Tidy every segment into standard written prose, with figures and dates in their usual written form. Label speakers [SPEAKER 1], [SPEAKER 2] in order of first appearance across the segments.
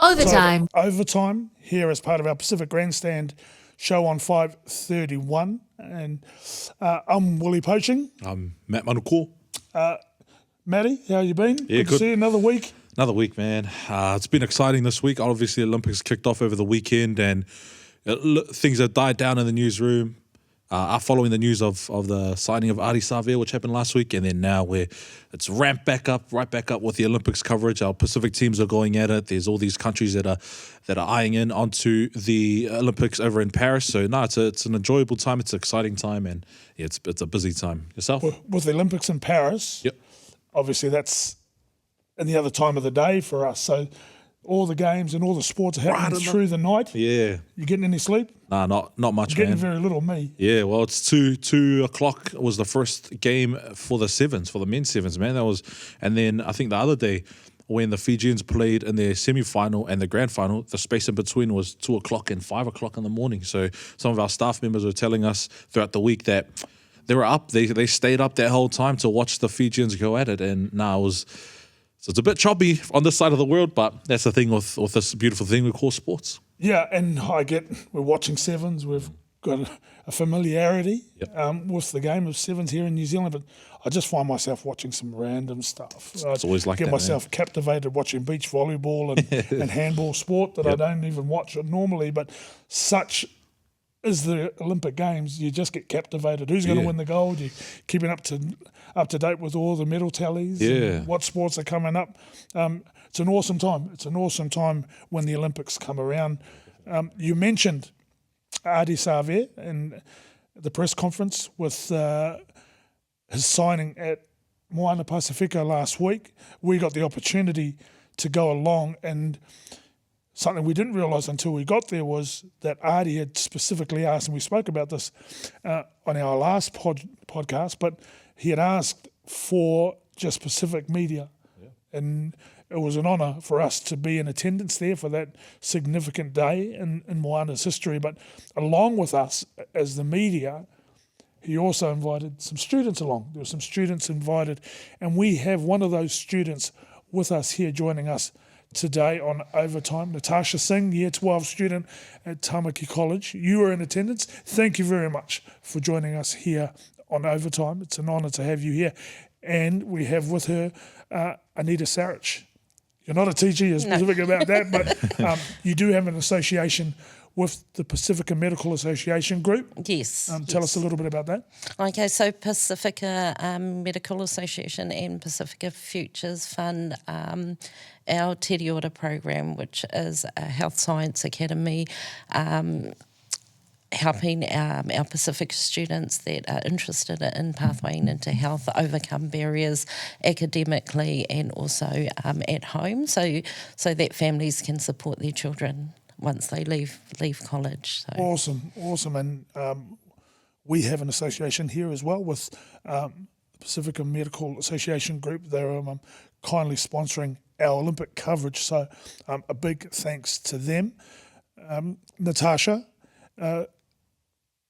[SPEAKER 1] Overtime.
[SPEAKER 2] Overtime here as part of our Pacific Grandstand show on 5:31. And I'm Willie Poaching.
[SPEAKER 3] I'm Matt Manuko.
[SPEAKER 2] Matty, how you been?
[SPEAKER 3] Yeah,
[SPEAKER 2] good to see you another week.
[SPEAKER 3] Another week, man. It's been exciting this week. Obviously, the Olympics kicked off over the weekend and things have died down in the newsroom. Following the news of the signing of Ardie Saveas, which happened last week, and then now it's ramped back up, right back up with the Olympics coverage. Our Pacific teams are going at it. There's all these countries that are eyeing in onto the Olympics over in Paris. So no, it's an enjoyable time. It's an exciting time, and yeah, it's a busy time. Yourself?
[SPEAKER 2] With the Olympics in Paris,
[SPEAKER 3] yep.
[SPEAKER 2] Obviously that's any other time of the day for us. So all the games and all the sports are happening through the night.
[SPEAKER 3] Yeah.
[SPEAKER 2] You getting any sleep?
[SPEAKER 3] Nah, not much,
[SPEAKER 2] You're getting
[SPEAKER 3] man.
[SPEAKER 2] very little, me.
[SPEAKER 3] Yeah, well, it's 2 o'clock was the first game for the sevens, for the men's sevens, man. And then I think the other day when the Fijians played in their semi-final and the grand final, the space in between was 2 o'clock and 5 o'clock in the morning. So some of our staff members were telling us throughout the week that they were up, they stayed up that whole time to watch the Fijians go at it. And now so it's a bit choppy on this side of the world, but that's the thing with this beautiful thing we call sports.
[SPEAKER 2] Yeah, and we're watching sevens. We've got a familiarity with the game of sevens here in New Zealand, but I just find myself watching some random stuff.
[SPEAKER 3] It's always like that,
[SPEAKER 2] get myself captivated watching beach volleyball and handball sport that I don't even watch normally, but such is the Olympic Games, you just get captivated. Who's going to win the gold? You're keeping up to date with all the medal tallies. And what sports are coming up. It's an awesome time. It's an awesome time when the Olympics come around. You mentioned Ardie Saveas and the press conference with his signing at Moana Pacifica last week. We got the opportunity to go along, and something we didn't realise until we got there was that Ardie had specifically asked, and we spoke about this on our last podcast, but he had asked for just Pacific media. And it was an honour for us to be in attendance there for that significant day in Moana's history. But along with us as the media, he also invited some students along. There were some students invited, and we have one of those students with us here joining us today on Overtime. Natasha Singh, Year 12 student at Tamaki College. You were in attendance. Thank you very much for joining us here on Overtime. It's an honour to have you here. And we have with her Anita Sarich. You're not a TG, you're specific about that, but you do have an association with the Pacifica Medical Association group.
[SPEAKER 4] Yes.
[SPEAKER 2] Tell us a little bit about that.
[SPEAKER 4] Okay, so Pacifica Medical Association and Pacifica Futures fund our Te Ora program, which is a health science academy, helping our Pacific students that are interested in pathwaying into health overcome barriers academically and also at home, so that families can support their children once they leave college. So.
[SPEAKER 2] Awesome. And we have an association here as well with Pacifica Medical Association group. They're kindly sponsoring our Olympic coverage, so a big thanks to them. Natasha,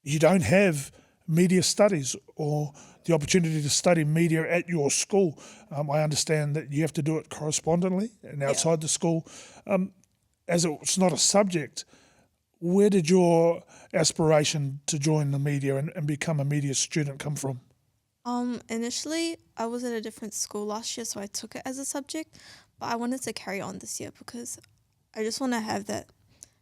[SPEAKER 2] you don't have media studies or the opportunity to study media at your school. I understand that you have to do it correspondently and outside the school. As it's not a subject, where did your aspiration to join the media and become a media student come from?
[SPEAKER 5] Initially, I was at a different school last year, so I took it as a subject, but I wanted to carry on this year because I just want to have that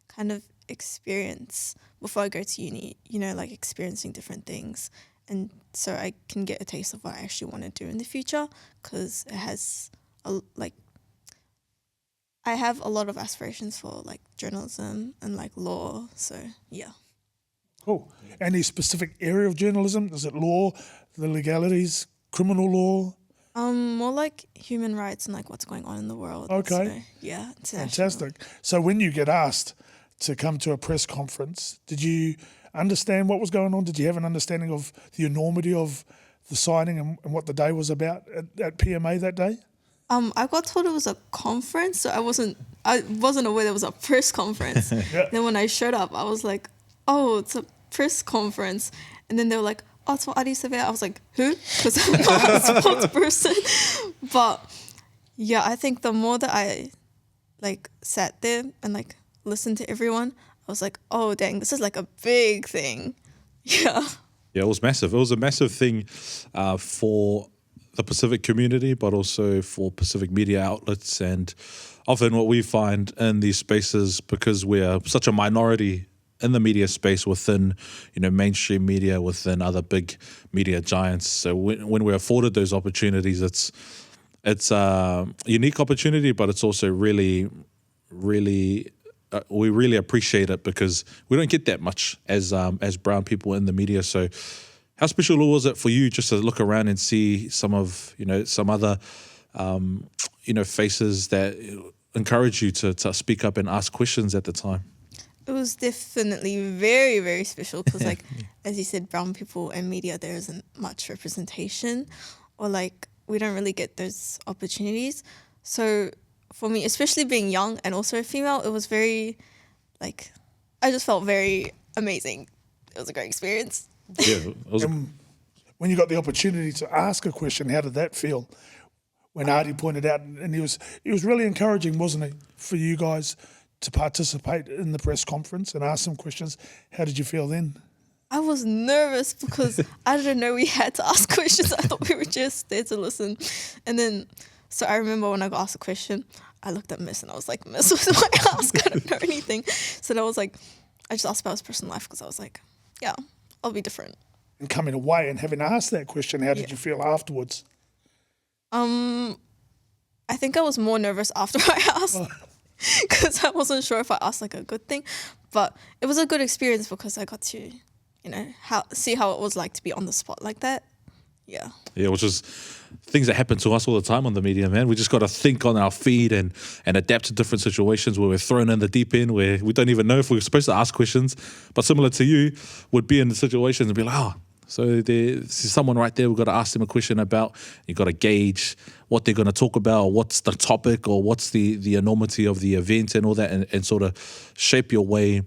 [SPEAKER 5] kind of experience before I go to uni, like experiencing different things. And so I can get a taste of what I actually want to do in the future, because it has, I have a lot of aspirations for journalism and law, so yeah.
[SPEAKER 2] Cool. Any specific area of journalism? Is it law, the legalities, criminal law?
[SPEAKER 5] More like human rights and what's going on in the world.
[SPEAKER 2] Okay.
[SPEAKER 5] So, yeah.
[SPEAKER 2] Fantastic. So when you get asked to come to a press conference, did you understand what was going on? Did you have an understanding of the enormity of the signing and what the day was about at PMA that day?
[SPEAKER 5] I got told it was a conference, so I wasn't aware there was a press conference. Then when I showed up, I was like, oh, it's a press conference. And then they were like, oh, it's for Ardie Saveas. I was like, who? Because I'm not a sports person. But yeah, I think the more that I like sat there and like listened to everyone, I was like, oh dang, this is like a big thing. Yeah.
[SPEAKER 3] Yeah, it was massive. It was a massive thing for the Pacific community, but also for Pacific media outlets. And often what we find in these spaces, because we're such a minority in the media space within, mainstream media, within other big media giants. So when we're afforded those opportunities, it's a unique opportunity, but it's also really, really, we really appreciate it because we don't get that much as brown people in the media. So how special was it for you just to look around and see some other, faces that encourage you to speak up and ask questions at the time?
[SPEAKER 5] It was definitely very, very special because, like, as you said, brown people in media, there isn't much representation, or like we don't really get those opportunities. So for me, especially being young and also a female, it was very, like, I just felt very amazing. It was a great experience.
[SPEAKER 3] Yeah, it was
[SPEAKER 2] When you got the opportunity to ask a question, how did that feel? When Ardie pointed out, and he was really encouraging, wasn't he, for you guys to participate in the press conference and ask some questions. How did you feel then?
[SPEAKER 5] I was nervous because I didn't know we had to ask questions. I thought we were just there to listen. And then, so I remember when I got asked a question, I looked at Miss and I was like, Miss, what do I ask? I don't know anything. So I was like, I just asked about his personal life because I was like, yeah, I'll be different.
[SPEAKER 2] And coming away and having asked that question, how did you feel afterwards?
[SPEAKER 5] I think I was more nervous after I asked because I wasn't sure if I asked like a good thing. But it was a good experience because I got to, see how it was like to be on the spot like that. Yeah. Yeah,
[SPEAKER 3] which is things that happen to us all the time on the media, man. We just got to think on our feet and adapt to different situations where we're thrown in the deep end where we don't even know if we're supposed to ask questions. But similar to you, would be in the situations and be like, so there's someone right there, we've got to ask them a question about. You've got to gauge what they're going to talk about, or what's the topic, or what's the enormity of the event and all that, and sort of shape your way,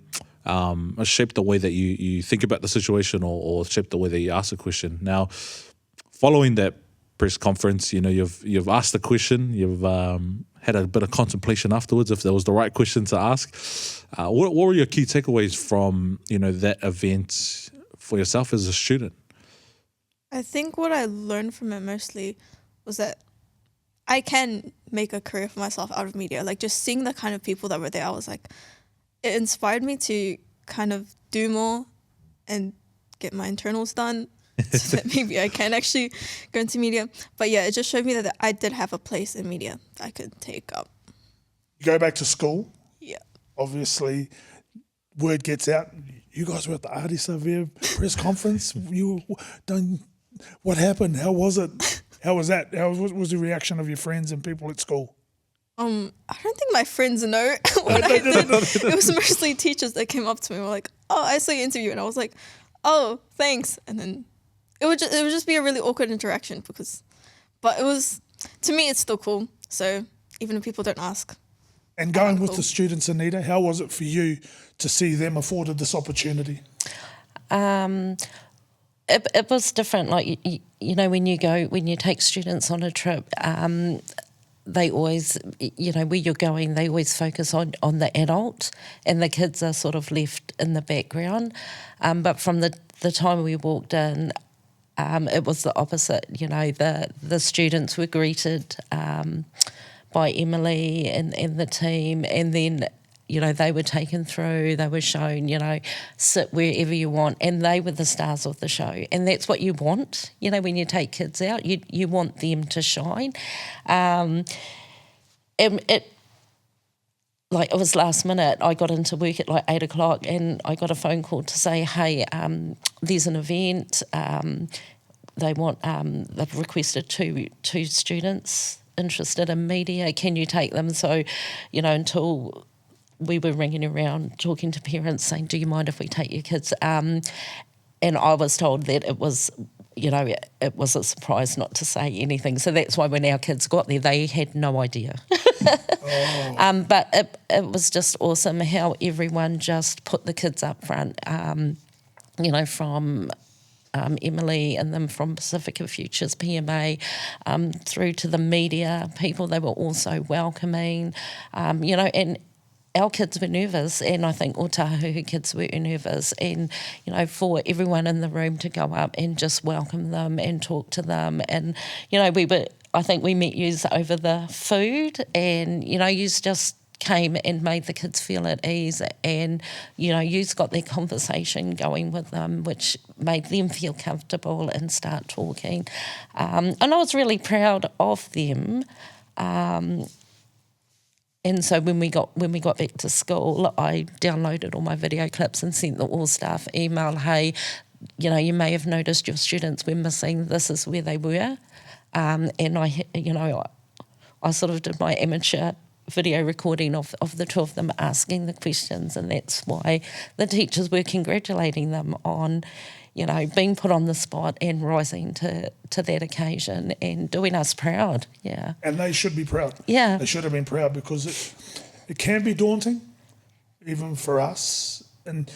[SPEAKER 3] shape the way that you think about the situation, or shape the way that you ask a question. Now, following that press conference, you've asked the question, you've had a bit of contemplation afterwards if that was the right question to ask. What were your key takeaways from that event for yourself as a student?
[SPEAKER 5] I think what I learned from it mostly was that I can make a career for myself out of media. Like, just seeing the kind of people that were there, I was like, it inspired me to kind of do more and get my internals done so that maybe I can actually go into media. But yeah, it just showed me that I did have a place in media that I could take up.
[SPEAKER 2] You go back to school.
[SPEAKER 5] Yeah.
[SPEAKER 2] Obviously, word gets out. You guys were at the Ardie Saveas press conference. What happened? How was it? How was that? How was the reaction of your friends and people at school?
[SPEAKER 5] I don't think my friends know what I did. It was mostly teachers that came up to me and were like, "Oh, I saw your interview," and I was like, "Oh, thanks." And then it would just be a really awkward interaction but it was, to me, it's still cool. So even if people don't ask.
[SPEAKER 2] And going with the students, Anita, how was it for you to see them afforded this opportunity?
[SPEAKER 4] It was different. Like, when you take students on a trip, they always, where you're going, they always focus on the adult, and the kids are sort of left in the background. But from the time we walked in, it was the opposite. The students were greeted by Emily and the team, and then they were taken through, they were shown, sit wherever you want, and they were the stars of the show. And that's what you want, when you take kids out, you want them to shine. And it was last minute. I got into work at 8 o'clock and I got a phone call to say, hey, there's an event, they've requested two students interested in media, can you take them? So, until we were ringing around talking to parents saying, do you mind if we take your kids? And I was told that it was, it was a surprise not to say anything. So that's why when our kids got there, they had no idea. But it was just awesome how everyone just put the kids up front, from Emily and them from Pacifica Futures PMA, through to the media people. They were also welcoming, and our kids were nervous, and I think Otahu kids were nervous, and for everyone in the room to go up and just welcome them and talk to them, and I think we met yous over the food, and yous just came and made the kids feel at ease, and yous got their conversation going with them, which made them feel comfortable and start talking, and I was really proud of them. And so when we got back to school, I downloaded all my video clips and sent the all staff email. Hey, you may have noticed your students were missing. This is where they were, and I sort of did my amateur video recording of the two of them asking the questions, and that's why the teachers were congratulating them on being put on the spot and rising to that occasion and doing us proud. Yeah.
[SPEAKER 2] And they should be proud.
[SPEAKER 4] Yeah.
[SPEAKER 2] They should have been proud, because it can be daunting, even for us. And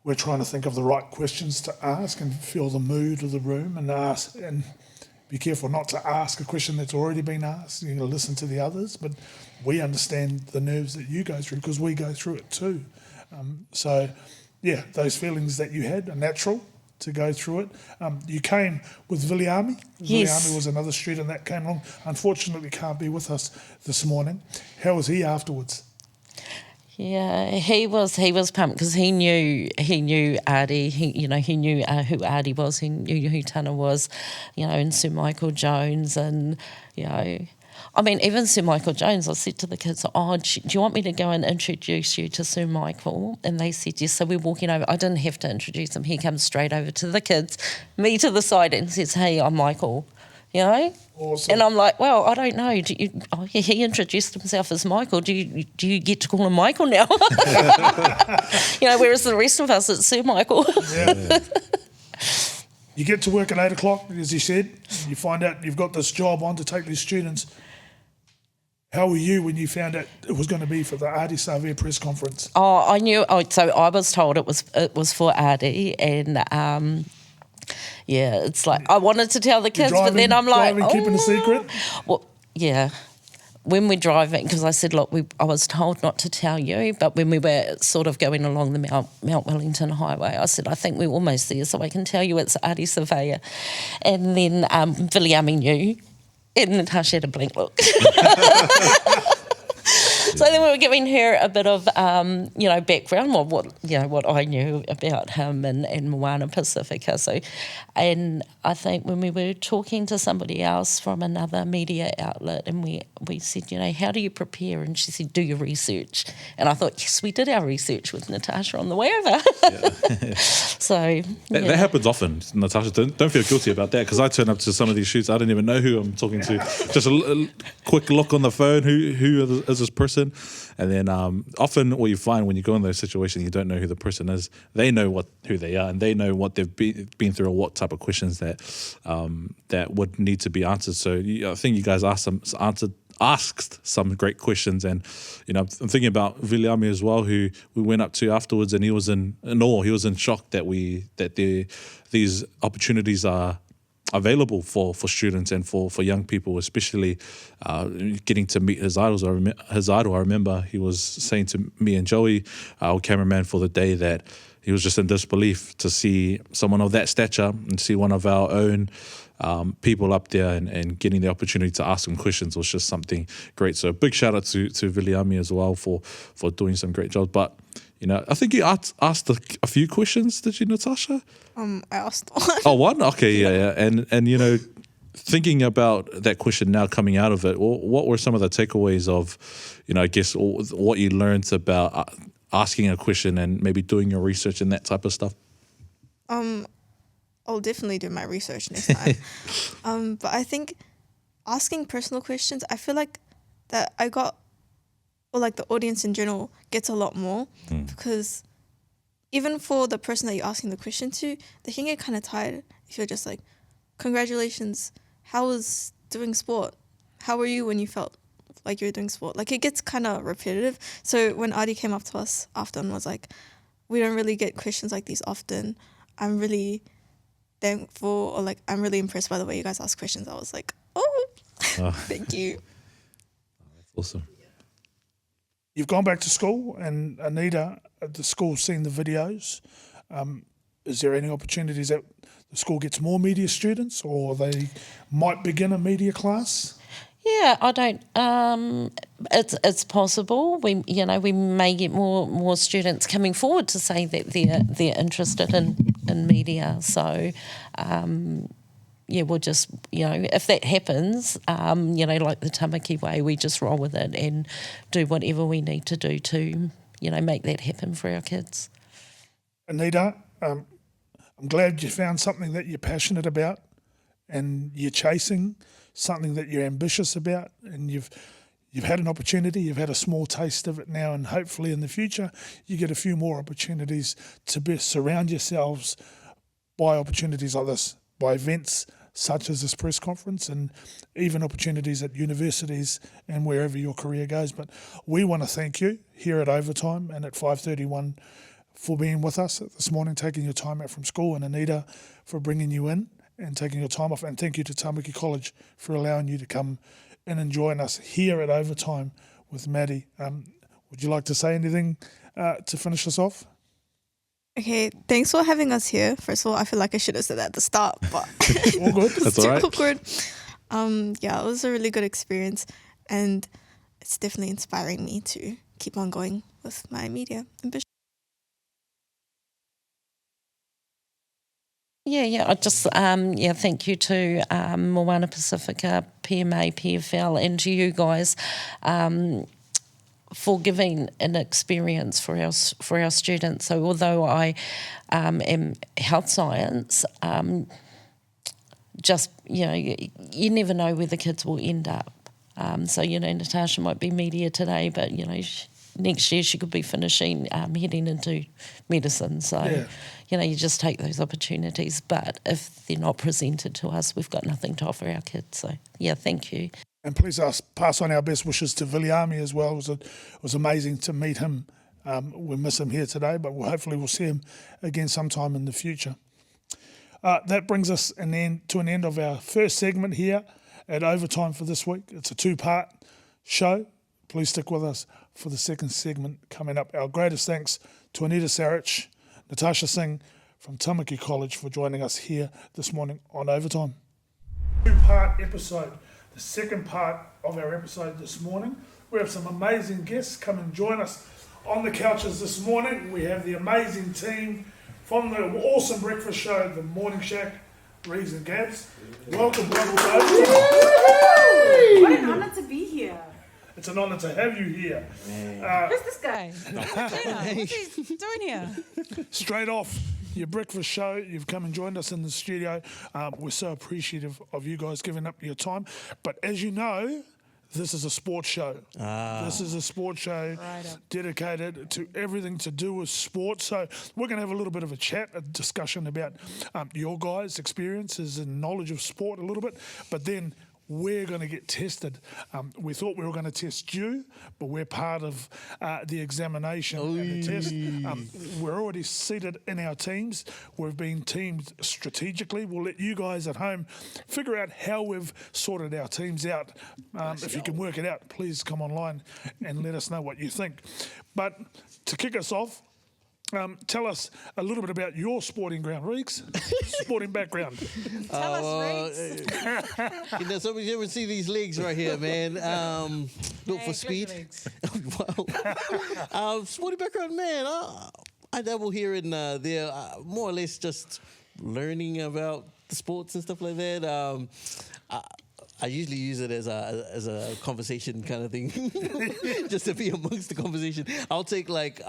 [SPEAKER 2] we're trying to think of the right questions to ask and feel the mood of the room and ask, and be careful not to ask a question that's already been asked. Listen to the others, but we understand the nerves that you go through, because we go through it too. Those feelings that you had are natural to go through it. You came with Viliami.
[SPEAKER 4] Yes.
[SPEAKER 2] Viliami was another student that came along. Unfortunately, can't be with us this morning. How was he afterwards?
[SPEAKER 4] Yeah, he was pumped, because he knew Ardie. He knew who Ardie was. He knew who Tana was, and Sir Michael Jones, and even Sir Michael Jones, I said to the kids, do you want me to go and introduce you to Sir Michael? And they said yes. So we're walking over. I didn't have to introduce him. He comes straight over to the kids, me to the side, and says, hey, I'm Michael,
[SPEAKER 2] Awesome.
[SPEAKER 4] And I'm like, well, I don't know. He introduced himself as Michael. Do you get to call him Michael now? Whereas the rest of us, it's Sir Michael.
[SPEAKER 2] Yeah. You get to work at 8 o'clock, as you said. You find out you've got this job on to take these students. How were you when you found out it was going to be for the Ardie Saveas press conference?
[SPEAKER 4] Oh, I knew. So I was told it was for Ardie, and it's like I wanted to tell the kids, but then I'm like,
[SPEAKER 2] keeping a secret.
[SPEAKER 4] Well, yeah. When we're driving, because I said, look, I was told not to tell you, but when we were sort of going along the Mount Wellington Highway, I said, I think we're almost there, so I can tell you it's Ardie Saveas. And then Viliami knew, and Natasha had a blank look. So then we were giving her a bit of, background on what I knew about him and Moana Pacifica. So, and I think when we were talking to somebody else from another media outlet, and we said, how do you prepare? And she said, do your research. And I thought, yes, we did our research with Natasha on the way over. Yeah. So
[SPEAKER 3] that happens often, Natasha. Don't feel guilty about that, because I turn up to some of these shoots, I don't even know who I'm talking to. Just a quick look on the phone, who is this person? And then often what you find when you go in those situations, you don't know who the person is. They know who they are, and they know what they've been through, or what type of questions that would need to be answered. So I think you guys asked some great questions, and I'm thinking about Viliami as well, who we went up to afterwards, and he was in awe. He was in shock that these opportunities are available for students and for young people, especially getting to meet his idols. I remember he was saying to me and Joey, our cameraman for the day, that he was just in disbelief to see someone of that stature and see one of our own people up there and getting the opportunity to ask him questions was just something great. So a big shout out to Viliami as well for doing some great jobs. But I think you asked a few questions, did you, Natasha?
[SPEAKER 5] I asked one.
[SPEAKER 3] Oh, one? Okay, yeah. And thinking about that question now coming out of it, what were some of the takeaways of, I guess, what you learned about asking a question and maybe doing your research and that type of stuff?
[SPEAKER 5] I'll definitely do my research next time. But I think asking personal questions, I feel like that I got, or like the audience in general gets a lot more, because even for the person that you're asking the question to, they can get kind of tired if you're just like, congratulations, how was doing sport? How were you when you felt like you were doing sport? Like, it gets kind of repetitive. So when Ardie came up to us after and was like, we don't really get questions like these often, I'm really thankful, or like I'm really impressed by the way you guys ask questions. I was like, oh, thank you.
[SPEAKER 3] Awesome.
[SPEAKER 2] You've gone back to school, and Anita, the school's seen the videos. Is there any opportunities that the school gets more media students, or they might begin a media class?
[SPEAKER 4] Yeah, I don't. It's possible. We may get more students coming forward to say that they're interested in media. So, we'll just if that happens, like the Tamaki way, we just roll with it and do whatever we need to do to make that happen for our kids.
[SPEAKER 2] Anita, I'm glad you found something that you're passionate about, and you're chasing something that you're ambitious about, and you've had an opportunity, you've had a small taste of it now, and hopefully in the future you get a few more opportunities to surround yourselves by opportunities like this, by events such as this press conference, and even opportunities at universities and wherever your career goes. But we want to thank you here at Overtime and at 531 for being with us this morning, taking your time out from school, and Anita for bringing you in and taking your time off. And thank you to Tamaki College for allowing you to come in and join us here at Overtime with Matty. Would you like to say anything to finish us off?
[SPEAKER 5] Okay, thanks for having us here. First of all, I feel like I should have said that at the start, but
[SPEAKER 2] All good.
[SPEAKER 5] it's
[SPEAKER 3] That's
[SPEAKER 5] too
[SPEAKER 3] all right.
[SPEAKER 5] awkward. It was a really good experience, and it's definitely inspiring me to keep on going with my media ambition.
[SPEAKER 4] Yeah. I just thank you to Moana Pacifica, PMA, PFL, and to you guys for giving an experience for our students. So although I am health science, you never know where the kids will end up. So Natasha might be media today, but next year she could be finishing heading into medicine. So you just take those opportunities. But if they're not presented to us, we've got nothing to offer our kids. So thank you.
[SPEAKER 2] And please pass on our best wishes to Viliami as well. It was amazing to meet him. We miss him here today, but hopefully we'll see him again sometime in the future. That brings us to an end of our first segment here at Overtime for this week. It's a 2-part show. Please stick with us for the second segment coming up. Our greatest thanks to Anita Sarich, Natasha Singh from Tamaki College for joining us here this morning on Overtime. 2-part episode. The second part of our episode this morning. We have some amazing guests come and join us on the couches this morning. We have the amazing team from the awesome breakfast show, The Morning Shack, Reeves and Gabs. Welcome to Overtime.
[SPEAKER 1] What an honour to be here.
[SPEAKER 2] It's an honour to have you here.
[SPEAKER 1] Who's this guy? What's he doing here?
[SPEAKER 2] Straight off your breakfast show, you've come and joined us in the studio. We're so appreciative of you guys giving up your time. But as you know, this is a sports show. This is a sports show dedicated to everything to do with sports. So we're going to have a little bit of a discussion about your guys' experiences and knowledge of sport a little bit. But then we're going to get tested. We thought we were going to test you, but we're part of the examination and the test. We're already seated in our teams. We've been teamed strategically. We'll let you guys at home figure out how we've sorted our teams out. If you can work it out, please come online and let us know what you think. But to kick us off, tell us a little bit about your sporting ground, Reeks. Sporting background.
[SPEAKER 1] Tell us, Reeks.
[SPEAKER 6] So you ever see these legs right here, man? Built for speed. Wow. Sporting background, man. I dabble here and there, more or less just learning about the sports and stuff like that. I usually use it as a conversation kind of thing, just to be amongst the conversation. I'll take like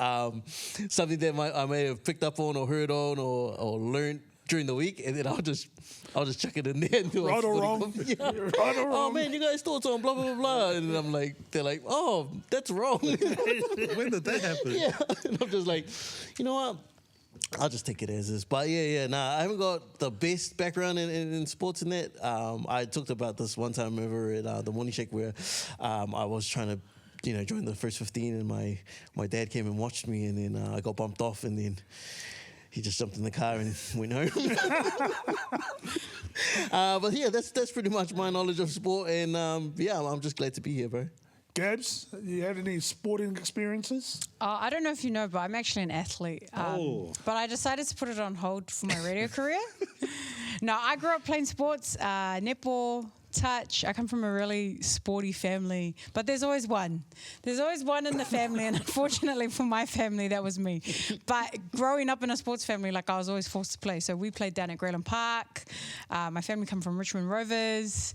[SPEAKER 6] something that I may have picked up on or heard on or learned during the week, and then I'll just chuck it in there. And do
[SPEAKER 2] Right or wrong?
[SPEAKER 6] Yeah.
[SPEAKER 2] Right or wrong?
[SPEAKER 6] Oh man, you guys thoughts on blah blah blah blah, and then I'm like, they're like, oh, that's wrong.
[SPEAKER 3] When did that happen?
[SPEAKER 6] Yeah, and I'm just like, you know what? I'll just take it as is. But I haven't got the best background in sports in that. I talked about this one time over at the Morning Shack where I was trying to, join the first 15, and my dad came and watched me, and then I got bumped off, and then he just jumped in the car and went home. But yeah, that's pretty much my knowledge of sport, and I'm just glad to be here, bro.
[SPEAKER 2] Gabs, you had any sporting experiences?
[SPEAKER 1] I don't know if you know, but I'm actually an athlete. But I decided to put it on hold for my radio career. No, I grew up playing sports, netball, touch. I come from a really sporty family, but there's always one. There's always one in the family, and unfortunately for my family, that was me. But growing up in a sports family, like I was always forced to play. So we played down at Grayland Park. My family come from Richmond Rovers.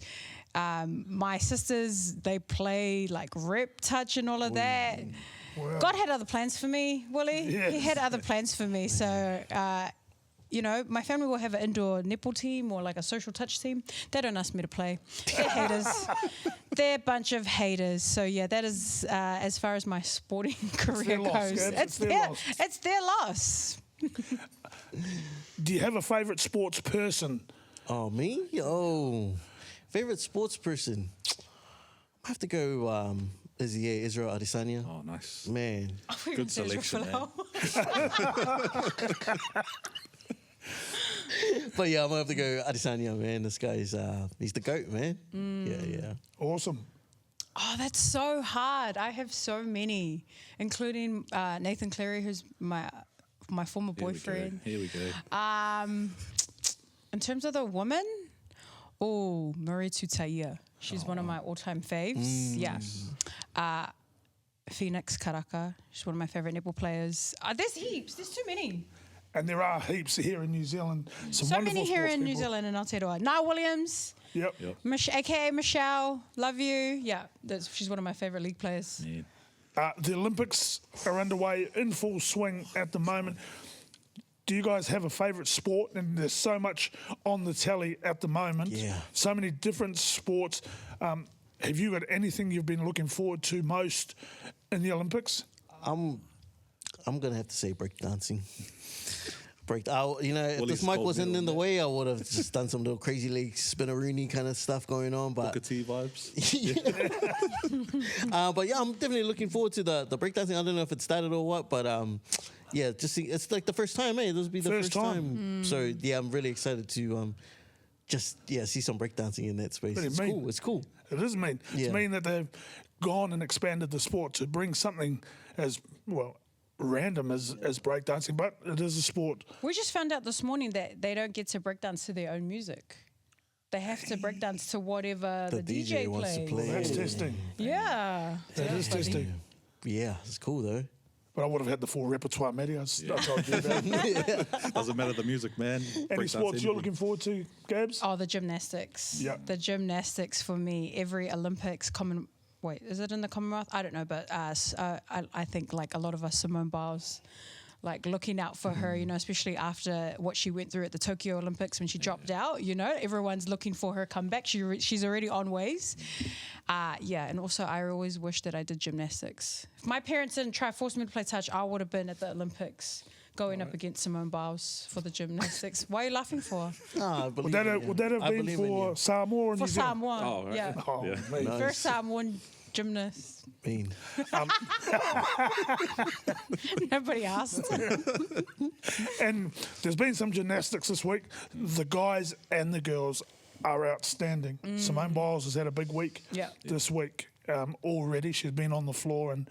[SPEAKER 1] My sisters, they play like rep, touch and all of that.
[SPEAKER 2] Wow.
[SPEAKER 1] God had other plans for me, Willie.
[SPEAKER 2] Yes.
[SPEAKER 1] He had other plans for me. So, my family will have an indoor netball team or like a social touch team. They don't ask me to play. They're haters. They're a bunch of haters. So, yeah, that is as far as my sporting career goes.
[SPEAKER 2] It's their loss.
[SPEAKER 1] It's their loss.
[SPEAKER 2] Do you have a favourite sports person?
[SPEAKER 6] Oh, me? Oh, favorite sports person? I have to go Israel Adesanya.
[SPEAKER 3] Oh, nice.
[SPEAKER 6] Man.
[SPEAKER 3] Good selection, man.
[SPEAKER 6] But yeah, I'm going to have to go Adesanya, man. This guy's, he's the GOAT, man. Yeah.
[SPEAKER 2] Awesome.
[SPEAKER 1] Oh, that's so hard. I have so many, including Nathan Cleary, who's my former boyfriend.
[SPEAKER 3] Here we go.
[SPEAKER 1] In terms of the woman, Marie Tutaia. She's one of my all-time faves. Yeah. Phoenix Karaka. She's one of my favourite netball players. There's heaps. There's too many.
[SPEAKER 2] And there are heaps here in New Zealand.
[SPEAKER 1] So many here in New Zealand and Aotearoa. Nia Williams.
[SPEAKER 2] Yep.
[SPEAKER 1] AKA Michelle. Love you. Yeah. She's one of my favourite league players.
[SPEAKER 3] Yeah.
[SPEAKER 2] The Olympics are underway in full swing at the moment. Do you guys have a favourite sport? And there's so much on the telly at the moment.
[SPEAKER 6] Yeah.
[SPEAKER 2] So many different sports. Have you got anything you've been looking forward to most in the Olympics?
[SPEAKER 6] I'm going to have to say breakdancing. If this mic wasn't in the way, I would have just done some little crazy leg spinneroonie kind of stuff going on. But
[SPEAKER 3] Booker T vibes.
[SPEAKER 6] But yeah, I'm definitely looking forward to the breakdancing. I don't know if it started or what, but just see, it's like the first time, This will be the first time. So yeah, I'm really excited to see some breakdancing in that space. It's cool.
[SPEAKER 2] It is mean.
[SPEAKER 6] Yeah.
[SPEAKER 2] It's mean that they've gone and expanded the sport to bring something as random as breakdancing, but it is a sport.
[SPEAKER 1] We just found out this morning that they don't get to breakdance to their own music. They have to breakdance to whatever the DJ
[SPEAKER 6] wants
[SPEAKER 1] plays.
[SPEAKER 6] to play.
[SPEAKER 2] That's testing.
[SPEAKER 1] Yeah.
[SPEAKER 2] That is testing.
[SPEAKER 6] Yeah, it's cool though.
[SPEAKER 2] But I would have had the full repertoire, Matty. I told you that.
[SPEAKER 3] Doesn't matter the music, man.
[SPEAKER 2] Any sports you're looking forward to, Gabs?
[SPEAKER 1] Oh, the gymnastics.
[SPEAKER 2] Yeah.
[SPEAKER 1] The gymnastics for me, every Olympics, wait, is it in the Commonwealth? I don't know, but I think like a lot of us, Simone Biles, like looking out for her, especially after what she went through at the Tokyo Olympics when she dropped out, everyone's looking for her comeback. She's already on ways. And also I always wish that I did gymnastics. If my parents didn't try to force me to play touch, I would have been at the Olympics going up against Simone Biles for the gymnastics. Why are you laughing for?
[SPEAKER 2] Would that have been for Samoa or New
[SPEAKER 1] For
[SPEAKER 2] Zealand?
[SPEAKER 1] Samoa.
[SPEAKER 3] Oh, right.
[SPEAKER 1] Yeah.
[SPEAKER 2] Oh,
[SPEAKER 3] Yeah.
[SPEAKER 2] mate.
[SPEAKER 6] Nice.
[SPEAKER 1] First Samoan gymnast.
[SPEAKER 6] Mean.
[SPEAKER 1] Nobody asked.
[SPEAKER 2] And there's been some gymnastics this week. The guys and the girls are outstanding. Simone Biles has had a big week this week already. She's been on the floor, and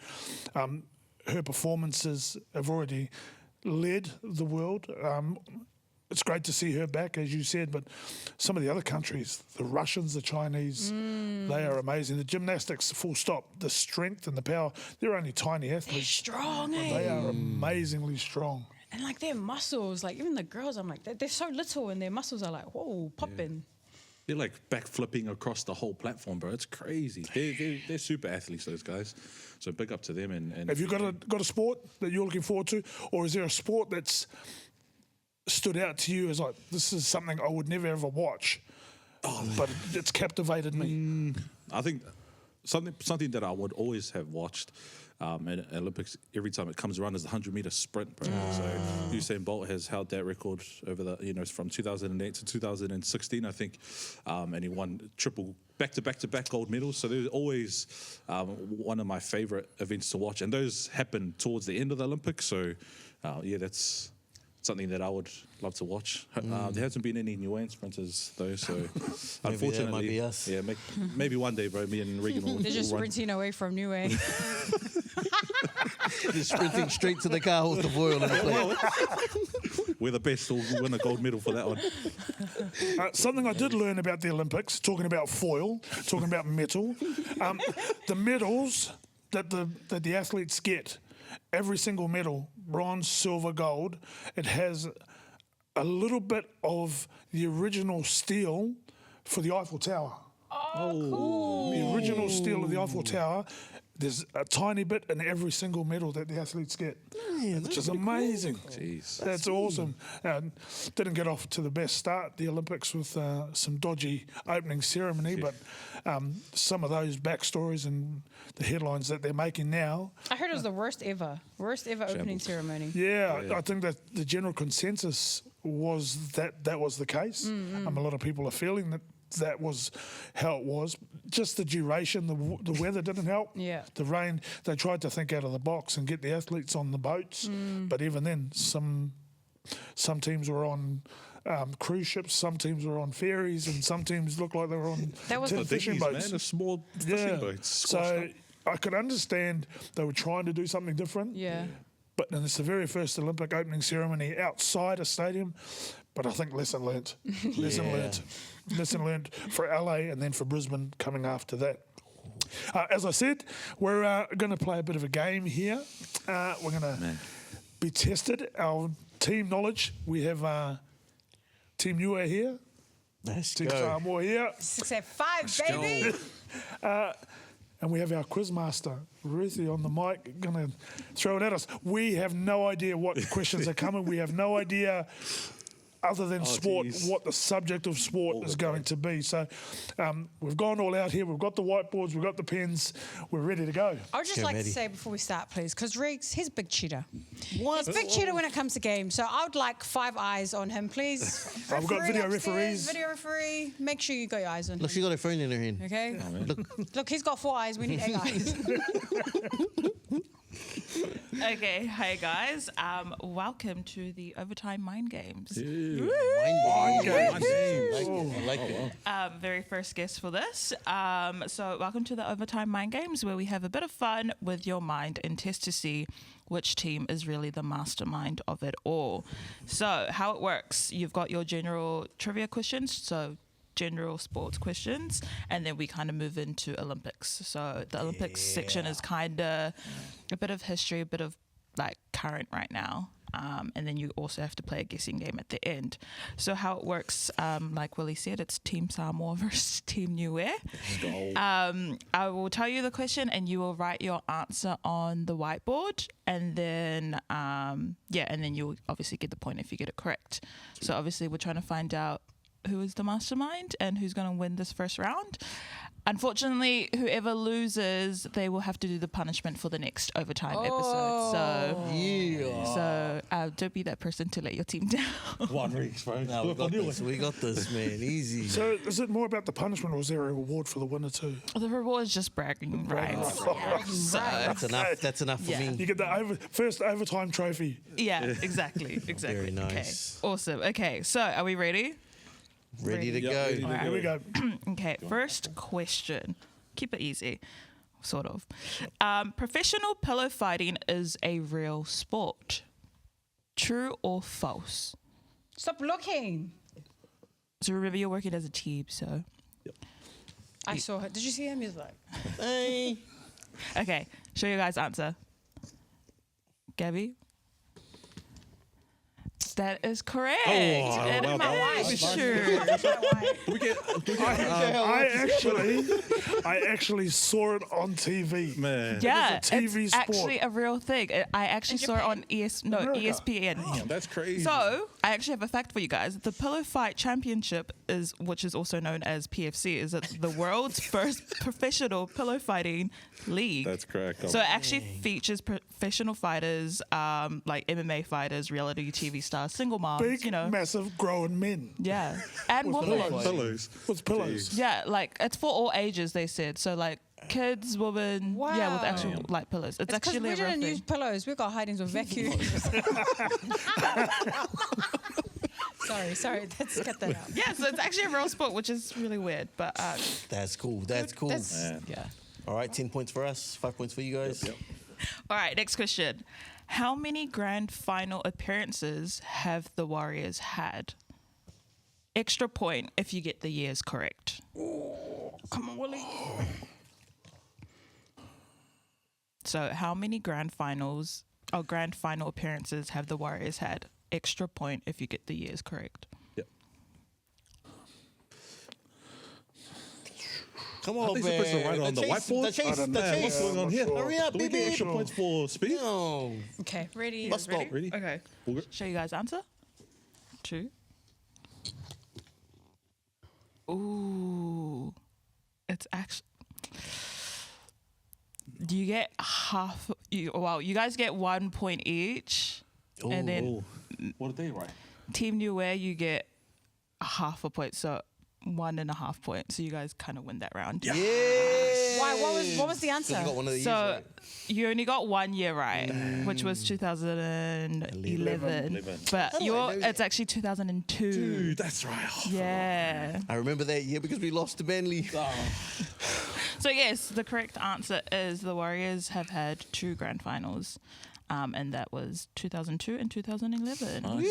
[SPEAKER 2] her performances have already led the world. It's great to see her back, as you said, but some of the other countries, the Russians, the Chinese, they are amazing. The gymnastics, full stop, the strength and the power, they're only tiny athletes.
[SPEAKER 1] Strong,
[SPEAKER 2] They are amazingly strong.
[SPEAKER 1] And like their muscles, like even the girls, I'm like, they're so little and their muscles are like, whoa, popping.
[SPEAKER 3] They're like backflipping across the whole platform, bro. It's crazy. They're super athletes, those guys. So big up to them. And
[SPEAKER 2] Have you got a sport that you're looking forward to, or is there a sport that's stood out to you as like, this is something I would never ever watch, but it's captivated me?
[SPEAKER 3] I think something that I would always have watched at Olympics every time it comes around is the 100-meter sprint, bro. So Usain Bolt has held that record over the from 2008 to 2016, I think, and he won back-to-back gold medals. So there's always one of my favorite events to watch, and those happen towards the end of the Olympics. So that's something that I would love to watch. There hasn't been any Niuean sprinters though, so unfortunately,
[SPEAKER 6] that might be us.
[SPEAKER 3] Yeah, maybe one day, bro. Me and Regan will
[SPEAKER 1] They're just
[SPEAKER 3] run.
[SPEAKER 1] sprinting away from Niue.
[SPEAKER 6] Just sprinting straight to the car with the foil on the plate.
[SPEAKER 3] We're the best. We'll win a gold medal for that one.
[SPEAKER 2] Something I did learn about the Olympics, talking about foil, talking about metal, the medals that the athletes get, every single medal, bronze, silver, gold, it has a little bit of the original steel for the Eiffel Tower.
[SPEAKER 1] Oh, cool.
[SPEAKER 2] The original steel of the Eiffel Tower, there's a tiny bit in every single medal that the athletes get, which is amazing.
[SPEAKER 3] Jeez.
[SPEAKER 2] That's awesome. Didn't get off to the best start, the Olympics, with some dodgy opening ceremony, but some of those backstories and the headlines that they're making now.
[SPEAKER 1] I heard it was the worst ever opening ceremony.
[SPEAKER 2] Yeah, I think that the general consensus was that was the case. A lot of people are feeling that was how it was. Just the duration, the weather didn't help.
[SPEAKER 1] Yeah.
[SPEAKER 2] The rain, they tried to think out of the box and get the athletes on the boats. But even then, some teams were on cruise ships, some teams were on ferries, and some teams looked like they were on
[SPEAKER 1] That was the
[SPEAKER 2] fishing
[SPEAKER 3] Dinghies,
[SPEAKER 2] boats.
[SPEAKER 3] man, the small fishing boats.
[SPEAKER 2] So I could understand they were trying to do something different.
[SPEAKER 1] Yeah.
[SPEAKER 2] But and it's the very first Olympic opening ceremony outside a stadium. But I think lesson learnt. Lesson learnt for LA and then for Brisbane coming after that. As I said, we're going to play a bit of a game here. We're going to be tested. Our team knowledge. We have Team Niue here.
[SPEAKER 6] Let's
[SPEAKER 2] Team
[SPEAKER 6] go.
[SPEAKER 2] Samoa here.
[SPEAKER 1] 685, baby.
[SPEAKER 2] And we have our quizmaster, Ruthie, on the mic, going to throw it at us. We have no idea what questions are coming. We have no idea, other than sport,
[SPEAKER 3] geez.
[SPEAKER 2] what the subject of sport is going to be. So we've gone all out here. We've got the whiteboards. We've got the pens. We're ready to go.
[SPEAKER 1] I would just
[SPEAKER 6] Go,
[SPEAKER 1] like
[SPEAKER 6] Matty.
[SPEAKER 1] to say before we start, please, because Riggs, he's a big cheater.
[SPEAKER 6] What?
[SPEAKER 1] He's a big cheater when it comes to games. So I would like 5 eyes on him, please.
[SPEAKER 2] I've got video
[SPEAKER 1] upstairs,
[SPEAKER 2] referees.
[SPEAKER 1] Video referee. Make sure you got your eyes on
[SPEAKER 6] Look,
[SPEAKER 1] him.
[SPEAKER 6] she got her phone in her hand.
[SPEAKER 1] Okay? Look, he's got 4 eyes. We need 8 eyes.
[SPEAKER 7] Okay, hey guys, welcome to the Overtime Mind Games.
[SPEAKER 2] Mind
[SPEAKER 6] Mind
[SPEAKER 2] games.
[SPEAKER 6] I like it.
[SPEAKER 7] Very first guest for this. So welcome to the Overtime Mind Games, where we have a bit of fun with your mind and test to see which team is really the mastermind of it all. So how it works, you've got your general trivia questions, so general sports questions, and then we kind of move into Olympics. So the Olympics section is kind of a bit of history, a bit of like current right now. And then you also have to play a guessing game at the end. So how it works, like Willie said, it's Team Samoa versus Team Niue. I will tell you the question and you will write your answer on the whiteboard, and then and then you'll obviously get the point if you get it correct. So obviously we're trying to find out who is the mastermind and who's going to win this first round. Unfortunately, whoever loses, they will have to do the punishment for the next overtime episode. So don't be that person to let your team down.
[SPEAKER 3] One week, bro.
[SPEAKER 6] No, we got this, man. Easy.
[SPEAKER 2] So is it more about the punishment, or is there a reward for the winner too?
[SPEAKER 7] The reward is just bragging rights. So,
[SPEAKER 6] That's enough for me.
[SPEAKER 2] You get the first overtime trophy.
[SPEAKER 7] yeah, exactly.
[SPEAKER 6] Very nice.
[SPEAKER 7] Okay, awesome. Okay, so are we ready?
[SPEAKER 6] Ready to
[SPEAKER 3] Yep,
[SPEAKER 6] go.
[SPEAKER 3] ready to
[SPEAKER 2] Here we go.
[SPEAKER 7] Okay, first question. Keep it easy, sort of. Professional pillow fighting is a real sport. True or false?
[SPEAKER 1] Stop looking.
[SPEAKER 7] So remember, you're working as a team, so.
[SPEAKER 1] I saw her. Did you see him? He was like,
[SPEAKER 6] Hey.
[SPEAKER 7] Okay, show you guys answer. Gabby? That is correct. And
[SPEAKER 3] well
[SPEAKER 7] it
[SPEAKER 3] done.
[SPEAKER 7] is true.
[SPEAKER 2] I actually saw it on TV.
[SPEAKER 3] Man.
[SPEAKER 7] Yeah,
[SPEAKER 2] It's a TV
[SPEAKER 7] it's
[SPEAKER 2] sport.
[SPEAKER 7] actually a real thing. I actually saw it on
[SPEAKER 2] America.
[SPEAKER 7] ESPN.
[SPEAKER 3] That's crazy.
[SPEAKER 7] So I actually have a fact for you guys. The Pillow Fight Championship which is also known as PFC, is the world's first professional pillow fighting league.
[SPEAKER 3] That's correct.
[SPEAKER 7] So it actually features professional fighters, like MMA fighters, reality TV stars, single moms,
[SPEAKER 2] Big, massive, grown men
[SPEAKER 7] yeah, and women.
[SPEAKER 3] pillows.
[SPEAKER 2] with pillows.
[SPEAKER 7] Yeah, like it's for all ages, they said. So like kids, women, yeah, with actual
[SPEAKER 1] Wow.
[SPEAKER 7] like pillows. It's
[SPEAKER 1] It's because
[SPEAKER 7] actually
[SPEAKER 1] we
[SPEAKER 7] a real
[SPEAKER 1] didn't
[SPEAKER 7] thing.
[SPEAKER 1] use pillows. We got hidings with vacuums. sorry. Let's get that out.
[SPEAKER 7] Yeah, so it's actually a real sport, which is really weird. But
[SPEAKER 6] That's cool. That's cool.
[SPEAKER 7] yeah.
[SPEAKER 6] All right, 10 points for us, 5 points for you guys.
[SPEAKER 7] All right, next question. How many grand final appearances have the Warriors had? Extra point if you get the years correct.
[SPEAKER 1] Come on, Willie.
[SPEAKER 7] So, how many grand final appearances have the Warriors had? Extra point if you get the years correct.
[SPEAKER 3] Yep.
[SPEAKER 6] Come
[SPEAKER 3] I
[SPEAKER 6] on,
[SPEAKER 3] think
[SPEAKER 6] man.
[SPEAKER 3] supposed to write it on the whiteboard.
[SPEAKER 6] The chase,
[SPEAKER 2] don't
[SPEAKER 6] the
[SPEAKER 2] know.
[SPEAKER 6] chase.
[SPEAKER 3] What's going on here?
[SPEAKER 6] Hurry up,
[SPEAKER 3] Do we get
[SPEAKER 6] baby.
[SPEAKER 3] extra points for speed?
[SPEAKER 6] No.
[SPEAKER 1] Okay, ready?
[SPEAKER 6] Bus stop.
[SPEAKER 3] Ready?
[SPEAKER 7] Okay.
[SPEAKER 3] All good?
[SPEAKER 7] Show you guys answer. 2. Ooh. It's actually. Do you get half? You guys get 1 point each. And then
[SPEAKER 3] Oh, what did they write?
[SPEAKER 7] Team New Wear, you get half a point. So 1.5 points. So you guys kind of win that round.
[SPEAKER 6] Yeah.
[SPEAKER 1] Why? What was the
[SPEAKER 6] So
[SPEAKER 1] answer?
[SPEAKER 6] you got one of these,
[SPEAKER 7] So
[SPEAKER 6] right?
[SPEAKER 7] you only got 1 year right, which was 2011. But
[SPEAKER 6] How do I know
[SPEAKER 7] it's actually 2002.
[SPEAKER 3] Dude, that's right.
[SPEAKER 7] Yeah.
[SPEAKER 6] I remember that year because we lost to Burnley.
[SPEAKER 7] So yes, the correct answer is the Warriors have had 2 grand finals, and that was 2002 and 2011.
[SPEAKER 3] Nice.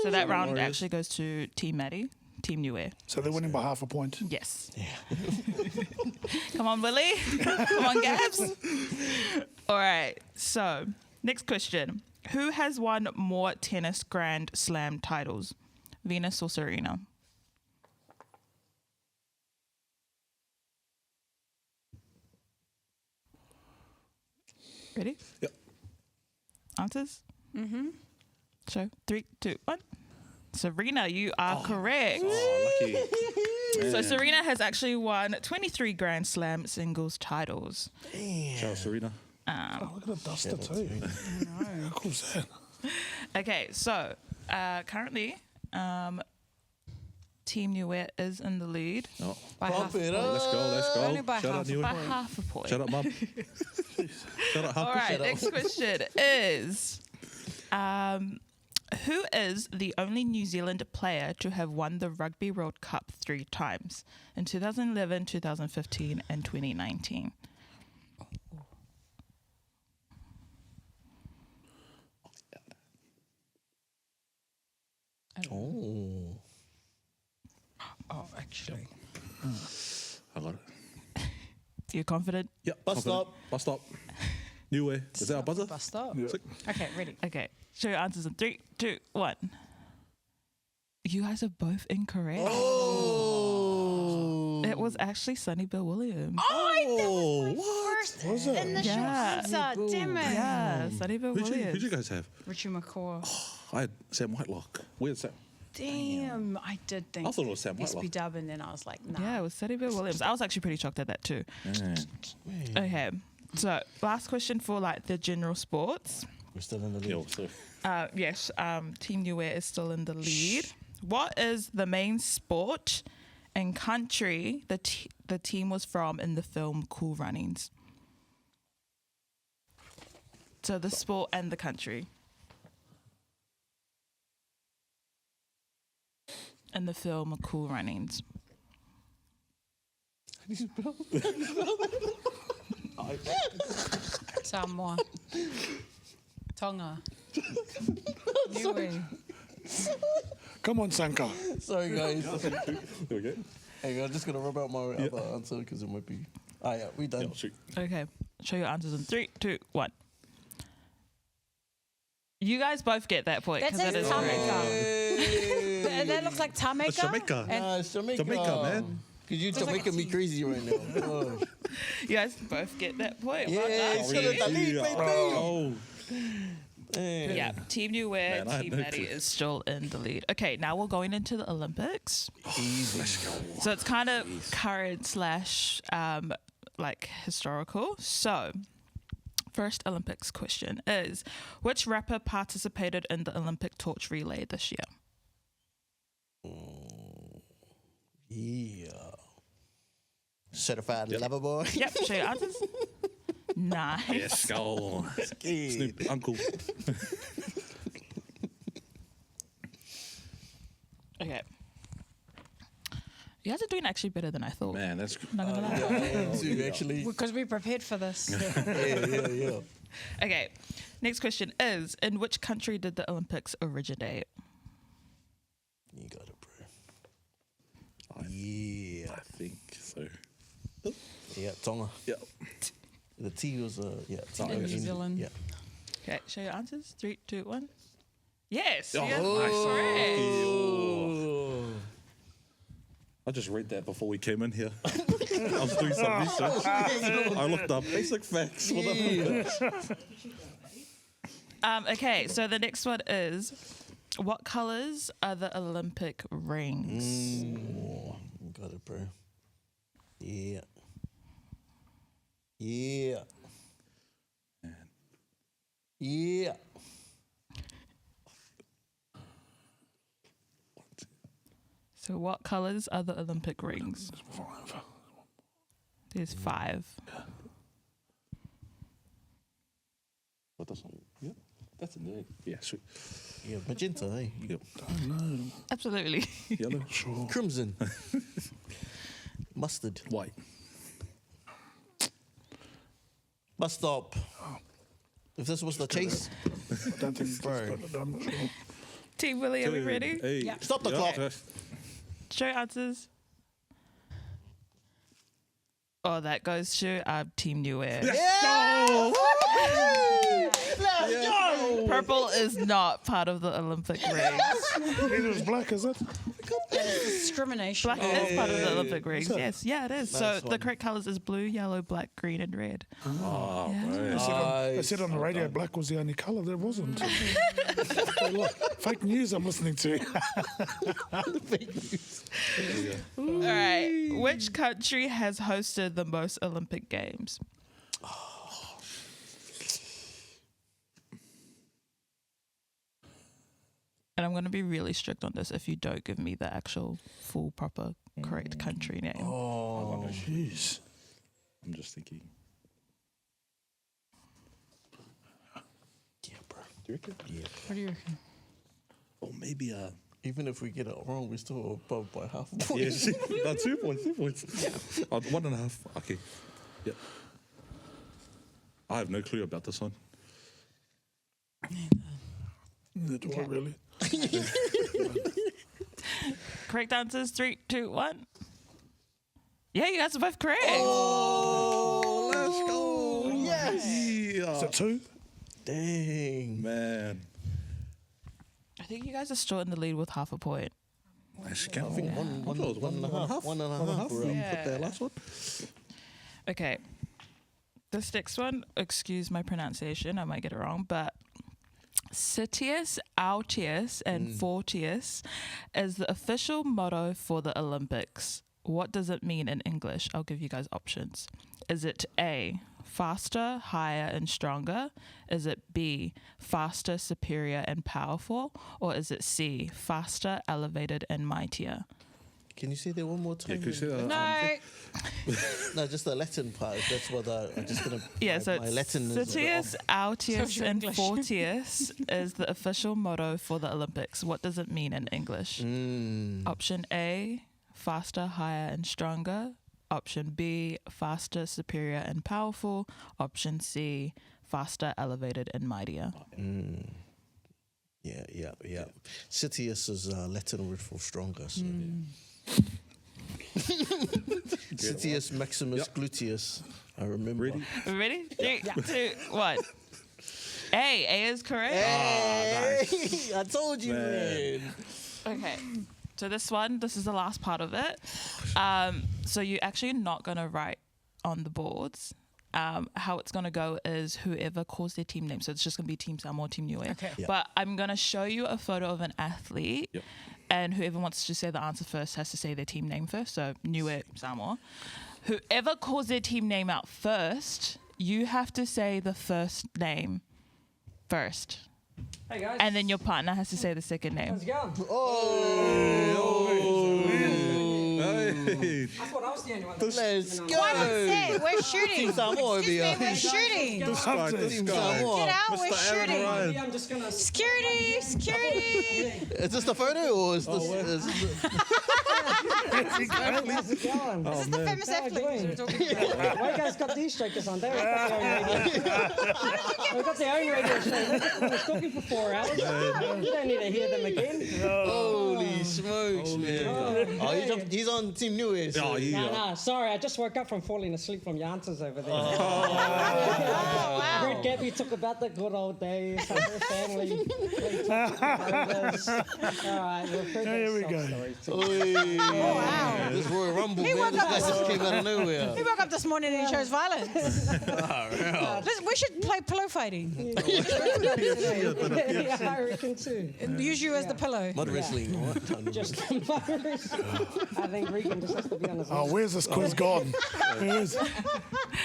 [SPEAKER 7] So that round
[SPEAKER 3] Warriors.
[SPEAKER 7] actually goes to Team Matty, Team New Air.
[SPEAKER 2] So they're winning by half a point.
[SPEAKER 7] Yes. Come on, Willie. Come on, Gabs. All right. So next question: who has won more tennis Grand Slam titles, Venus or Serena? Ready?
[SPEAKER 3] Yep.
[SPEAKER 7] Answers? Mm-hmm. So 3, 2, 1. Serena, you are correct.
[SPEAKER 3] Oh, lucky.
[SPEAKER 7] So Serena has actually won 23 Grand Slam singles titles.
[SPEAKER 3] Shout out Serena.
[SPEAKER 2] Oh, look at the duster too. How cool is that?
[SPEAKER 7] Okay, so currently Team New Wear is in the lead
[SPEAKER 3] Oh,
[SPEAKER 1] By
[SPEAKER 6] Pump
[SPEAKER 1] half.
[SPEAKER 6] it up.
[SPEAKER 3] let's go.
[SPEAKER 1] Only by
[SPEAKER 3] Shout out
[SPEAKER 1] half a
[SPEAKER 3] New
[SPEAKER 7] by
[SPEAKER 3] York.
[SPEAKER 7] half a point.
[SPEAKER 3] Shut up, mum. Shut up,
[SPEAKER 7] All
[SPEAKER 3] Hump.
[SPEAKER 7] right, next question is who is the only New Zealand player to have won the Rugby World Cup 3 times in 2011, 2015 and 2019?
[SPEAKER 6] Oh.
[SPEAKER 1] Oh, actually.
[SPEAKER 3] I got it.
[SPEAKER 7] You confident?
[SPEAKER 3] Yep.
[SPEAKER 6] Bus stop.
[SPEAKER 3] Bus stop. New way. Is that our buzzer?
[SPEAKER 1] Bus stop.
[SPEAKER 2] Yeah.
[SPEAKER 1] Okay, ready.
[SPEAKER 7] Okay, show your answers in 3, 2, 1. You guys are both incorrect.
[SPEAKER 6] Oh.
[SPEAKER 7] It was actually Sonny Bill Williams.
[SPEAKER 3] Oh, what?
[SPEAKER 1] First
[SPEAKER 2] Was it?
[SPEAKER 1] initial
[SPEAKER 7] Yeah.
[SPEAKER 1] answer. Damn it.
[SPEAKER 7] Yeah, Sonny Bill
[SPEAKER 3] Who'd
[SPEAKER 7] Williams.
[SPEAKER 3] you guys have?
[SPEAKER 1] Richie McCaw.
[SPEAKER 3] I had Sam Whitelock. Where's Sam?
[SPEAKER 1] Damn, I did think.
[SPEAKER 3] I thought it was Sam
[SPEAKER 1] SB
[SPEAKER 3] Whitelock.
[SPEAKER 1] Dub, and then I was like, nah.
[SPEAKER 7] Yeah, it was Sonny Bill Williams. I was actually pretty shocked at that too. Okay, so last question for like the general sports.
[SPEAKER 6] We're still in the lead.
[SPEAKER 3] Yo, so
[SPEAKER 7] Yes, Team New Wear is still in the lead. What is the main sport and country the team was from in the film Cool Runnings? So the sport and the country. In the film Cool Runnings.
[SPEAKER 1] Samoa. Tonga. Niue.
[SPEAKER 2] Come on, Sanka.
[SPEAKER 6] Sorry, guys.
[SPEAKER 3] there we go.
[SPEAKER 6] Hey, I'm just going to rub out my other answer because it might be. Ah, yeah, we done.
[SPEAKER 3] Yo, shoot.
[SPEAKER 7] Okay, show your answers in 3, 2, 1. You guys both get that point
[SPEAKER 1] That
[SPEAKER 7] because
[SPEAKER 1] says
[SPEAKER 7] is
[SPEAKER 1] Tamaki.
[SPEAKER 7] correct.
[SPEAKER 1] And that looks like Tameka.
[SPEAKER 3] It's Jamaica.
[SPEAKER 1] And
[SPEAKER 6] Nah, it's Jamaica.
[SPEAKER 3] Jamaica, man.
[SPEAKER 6] Because you're
[SPEAKER 1] like
[SPEAKER 6] making
[SPEAKER 1] a
[SPEAKER 6] me
[SPEAKER 1] tea.
[SPEAKER 6] crazy right now. Oh.
[SPEAKER 7] You guys both get that point.
[SPEAKER 6] Yeah,
[SPEAKER 7] Well
[SPEAKER 6] it's
[SPEAKER 7] done.
[SPEAKER 6] still in the lead, baby.
[SPEAKER 3] Oh,
[SPEAKER 6] Hey.
[SPEAKER 7] Yeah, Team New Wear,
[SPEAKER 3] Man, I had
[SPEAKER 7] Team
[SPEAKER 3] no
[SPEAKER 7] Matty
[SPEAKER 3] clue.
[SPEAKER 7] is still in the lead. Okay, now we're going into the Olympics.
[SPEAKER 6] Easy.
[SPEAKER 7] So it's kind of current slash like historical. So first Olympics question is, which rapper participated in the Olympic torch relay this year?
[SPEAKER 6] Yeah. Certified lover boy.
[SPEAKER 7] Yep, show your answers. Nice.
[SPEAKER 3] Yes, go. Snoop, uncle.
[SPEAKER 7] Okay. You guys are doing actually better than I thought.
[SPEAKER 3] Man, that's
[SPEAKER 7] Not gonna lie.
[SPEAKER 6] Too, actually.
[SPEAKER 1] Because we prepared for this.
[SPEAKER 6] Yeah.
[SPEAKER 7] Okay. Next question is: in which country did the Olympics originate?
[SPEAKER 6] You got it, bro. Yeah.
[SPEAKER 3] I think so.
[SPEAKER 6] Yeah, Tonga.
[SPEAKER 3] Yeah.
[SPEAKER 6] The T was Tonga.
[SPEAKER 1] And New Zealand.
[SPEAKER 6] Yeah.
[SPEAKER 7] Okay, show your answers. 3, 2, 1. Yes.
[SPEAKER 3] Oh,
[SPEAKER 7] yes,
[SPEAKER 3] nice.
[SPEAKER 6] Oh.
[SPEAKER 3] I just read that before we came in here. I was doing some research. I looked up basic facts for the
[SPEAKER 7] Okay, so the next one is: what colors are the Olympic rings?
[SPEAKER 6] Got it, bro. Yeah. Yeah. Yeah.
[SPEAKER 7] So, what colors are the Olympic rings?
[SPEAKER 2] 5.
[SPEAKER 7] There's 5.
[SPEAKER 3] What does yeah, that's a name. Yeah, sweet.
[SPEAKER 6] Yeah, magenta, eh?
[SPEAKER 3] Yep.
[SPEAKER 7] Absolutely.
[SPEAKER 3] Yellow.
[SPEAKER 2] Sure.
[SPEAKER 6] Crimson. Mustard.
[SPEAKER 3] White.
[SPEAKER 6] Bus stop. If this was the chase,
[SPEAKER 2] I don't think
[SPEAKER 6] Bro.
[SPEAKER 2] I'm not sure.
[SPEAKER 7] Team Willie, are we ready?
[SPEAKER 3] Hey.
[SPEAKER 1] Yeah.
[SPEAKER 6] stop the clock.
[SPEAKER 7] Show your answers. Oh, that goes to Team New Air.
[SPEAKER 6] Yeah! Let's go!
[SPEAKER 7] Purple is not part of the Olympic rings.
[SPEAKER 2] Neither is black, is it?
[SPEAKER 1] Discrimination.
[SPEAKER 7] Black is part of the Olympic rings.
[SPEAKER 2] it?
[SPEAKER 7] Yes, yeah, it is.
[SPEAKER 6] Nice
[SPEAKER 7] So the
[SPEAKER 6] one.
[SPEAKER 7] correct colours is blue, yellow, black, green, and red.
[SPEAKER 3] Oh,
[SPEAKER 7] Yeah.
[SPEAKER 3] bro.
[SPEAKER 2] They said on the radio black was the only colour. There wasn't. Fake news I'm listening to.
[SPEAKER 7] All right. Which country has hosted the most Olympic Games? And I'm going to be really strict on this if you don't give me the actual full, proper, correct country name.
[SPEAKER 6] Oh,
[SPEAKER 2] Jeez.
[SPEAKER 3] I'm just thinking.
[SPEAKER 6] yeah, bro.
[SPEAKER 3] Do you reckon?
[SPEAKER 6] Yeah.
[SPEAKER 1] What do you reckon?
[SPEAKER 3] Or maybe
[SPEAKER 6] Even if we get it wrong, we're still above by half a point.
[SPEAKER 3] yes. No, 2 points. 2 points. Yeah. 1.5. Okay. Yep. I have no clue about this one.
[SPEAKER 2] Neither do I
[SPEAKER 1] Okay.
[SPEAKER 2] really.
[SPEAKER 7] Correct answers 3, 2, 1. Yeah, you guys are both correct.
[SPEAKER 6] Oh, let's go. Yes.
[SPEAKER 2] Is it 2?
[SPEAKER 6] Dang.
[SPEAKER 3] Man.
[SPEAKER 7] I think you guys are still in the lead with half a point.
[SPEAKER 6] I think one and a half. One and a half.
[SPEAKER 3] Put that last one.
[SPEAKER 7] Okay. This next one, excuse my pronunciation, I might get it wrong, but Citius, Altius, and Fortius is the official motto for the Olympics. What does it mean in English? I'll give you guys options. Is it A, faster, higher, and stronger? Is it B, faster, superior, and powerful? Or is it C, faster, elevated, and mightier?
[SPEAKER 6] Can you say that one more time?
[SPEAKER 3] Yeah, could you say that?
[SPEAKER 1] No.
[SPEAKER 6] No, just the Latin part. That's what I'm just gonna.
[SPEAKER 7] Yeah, so
[SPEAKER 6] my Latin is a bit
[SPEAKER 7] Citius,
[SPEAKER 6] off.
[SPEAKER 7] Altius,
[SPEAKER 1] So's your
[SPEAKER 7] and
[SPEAKER 1] English.
[SPEAKER 7] Fortius is the official motto for the Olympics. What does it mean in English? Option A, faster, higher, and stronger. Option B, faster, superior, and powerful. Option C, faster, elevated, and mightier.
[SPEAKER 6] Yeah. Citius is Latin word for stronger. So. Citius Maximus Gluteus. I remember.
[SPEAKER 3] Ready?
[SPEAKER 7] Ready? 3, 2, 1. A is correct.
[SPEAKER 6] Hey, I told you, man.
[SPEAKER 7] Okay. So this is the last part of it. So you're actually not going to write on the boards. How it's going to go is whoever calls their team name. So it's just going to be Team Samoa, Team Niue.
[SPEAKER 1] Okay.
[SPEAKER 6] Yeah.
[SPEAKER 7] But I'm going to show you a photo of an athlete.
[SPEAKER 3] Yep.
[SPEAKER 7] And whoever wants to say the answer first has to say their team name first. So Niue, Samoa. Whoever calls their team name out first, you have to say the first name first.
[SPEAKER 1] Hey guys.
[SPEAKER 7] And then your partner has to say the second name.
[SPEAKER 1] How's it going?
[SPEAKER 6] Oh,
[SPEAKER 3] Hey.
[SPEAKER 8] I thought I was the only one.
[SPEAKER 6] Let's go.
[SPEAKER 1] One set, we're shooting.
[SPEAKER 6] Team Samoa
[SPEAKER 1] Excuse
[SPEAKER 6] over
[SPEAKER 1] me,
[SPEAKER 6] here.
[SPEAKER 1] we're shooting.
[SPEAKER 3] This guy.
[SPEAKER 6] Team
[SPEAKER 1] Get
[SPEAKER 6] Samoa.
[SPEAKER 1] out, we're
[SPEAKER 3] Mr. Aaron
[SPEAKER 1] shooting.
[SPEAKER 3] Ryan.
[SPEAKER 8] Maybe I'm just gonna.
[SPEAKER 1] Security, security.
[SPEAKER 6] Is this the photo or is this?
[SPEAKER 8] How's it going?
[SPEAKER 1] This is the famous
[SPEAKER 8] How are you
[SPEAKER 1] athlete
[SPEAKER 8] doing?
[SPEAKER 1] we're talking about.
[SPEAKER 8] Why you guys got these strikers on? They've got their own radio show. We're talking for 4 hours. You don't need to hear them again.
[SPEAKER 6] Holy smokes, man! Oh, he's on Team New Age.
[SPEAKER 3] Oh, yeah.
[SPEAKER 8] Nah, sorry, I just woke up from falling asleep from your answers over there.
[SPEAKER 1] Oh,
[SPEAKER 8] I heard Gabby talk about the good old days, her family. All right, we'll heard
[SPEAKER 2] Here we
[SPEAKER 8] those
[SPEAKER 2] go.
[SPEAKER 8] stories too.
[SPEAKER 1] wow.
[SPEAKER 6] This Royal Rumble,
[SPEAKER 1] He
[SPEAKER 6] man.
[SPEAKER 1] woke
[SPEAKER 6] This
[SPEAKER 1] up
[SPEAKER 6] guy
[SPEAKER 1] this-
[SPEAKER 6] just came out of nowhere.
[SPEAKER 1] He woke up this morning and he chose violence. Listen, we should play pillow fighting.
[SPEAKER 8] Yeah, I reckon too.
[SPEAKER 1] Use you as the pillow.
[SPEAKER 6] Mud wrestling. What?
[SPEAKER 8] Just I think Regan just has to be on his
[SPEAKER 2] Oh, where's this quiz gone? Where is it?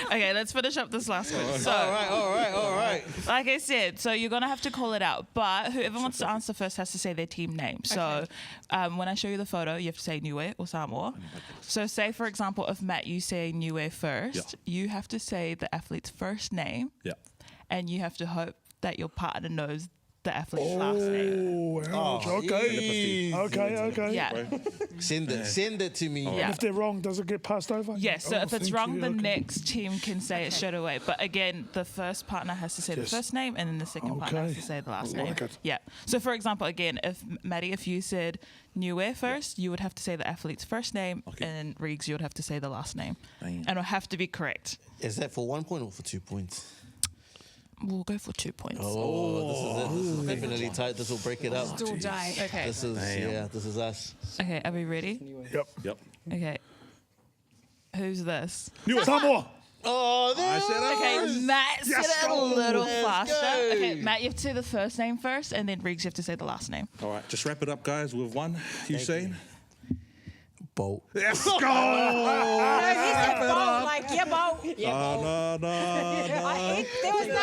[SPEAKER 7] Okay, let's finish up this last one. So,
[SPEAKER 6] All right.
[SPEAKER 7] like I said, so you're going to have to call it out. But whoever wants to answer first has to say their team name. So when I show you the photo, you have to say Niue or Samoa. So say, for example, if Matt, you say Niue first, you have to say the athlete's first name.
[SPEAKER 3] Yeah.
[SPEAKER 7] And you have to hope that your partner knows the athlete's last name.
[SPEAKER 2] Oh, ouch. Okay. Okay.
[SPEAKER 7] Yeah.
[SPEAKER 6] Send it to me.
[SPEAKER 7] Yeah.
[SPEAKER 2] If they're wrong, does it get passed over?
[SPEAKER 7] Yes, so
[SPEAKER 2] Oh,
[SPEAKER 7] if it's
[SPEAKER 2] thank
[SPEAKER 7] wrong,
[SPEAKER 2] you.
[SPEAKER 7] the
[SPEAKER 2] Okay.
[SPEAKER 7] next team can say it straight away. But again, the first partner has to say the
[SPEAKER 2] Yes.
[SPEAKER 7] first name, and then the second partner has
[SPEAKER 2] Okay.
[SPEAKER 7] to say the last
[SPEAKER 2] I
[SPEAKER 7] name.
[SPEAKER 2] like it.
[SPEAKER 7] Yeah. So for example, again, if Matty, if you said Niue first, you would have to say the athlete's first name, and Riggs, you would have to say the last name, and it'll have to be correct.
[SPEAKER 6] Is that for 1 point or for 2 points?
[SPEAKER 7] We'll go for 2 points.
[SPEAKER 6] Oh, this is it. This is definitely tight. This will break it up.
[SPEAKER 1] Still die.
[SPEAKER 7] Okay.
[SPEAKER 6] This is us.
[SPEAKER 7] Okay. Are we ready?
[SPEAKER 2] Yep.
[SPEAKER 7] Okay. Who's this?
[SPEAKER 2] Samoa.
[SPEAKER 6] Oh, there
[SPEAKER 3] I said
[SPEAKER 7] Okay, Matt said it a
[SPEAKER 2] go.
[SPEAKER 7] little
[SPEAKER 6] Let's
[SPEAKER 7] faster.
[SPEAKER 6] go.
[SPEAKER 7] Okay, Matt, you have to say the first name first, and then Riggs, you have to say the last name.
[SPEAKER 3] All right, just wrap it up, guys, with one. Hussein.
[SPEAKER 6] Bolt.
[SPEAKER 2] Let's go.
[SPEAKER 1] No, he said boat, like, yeah, boat.
[SPEAKER 3] No.
[SPEAKER 1] There was no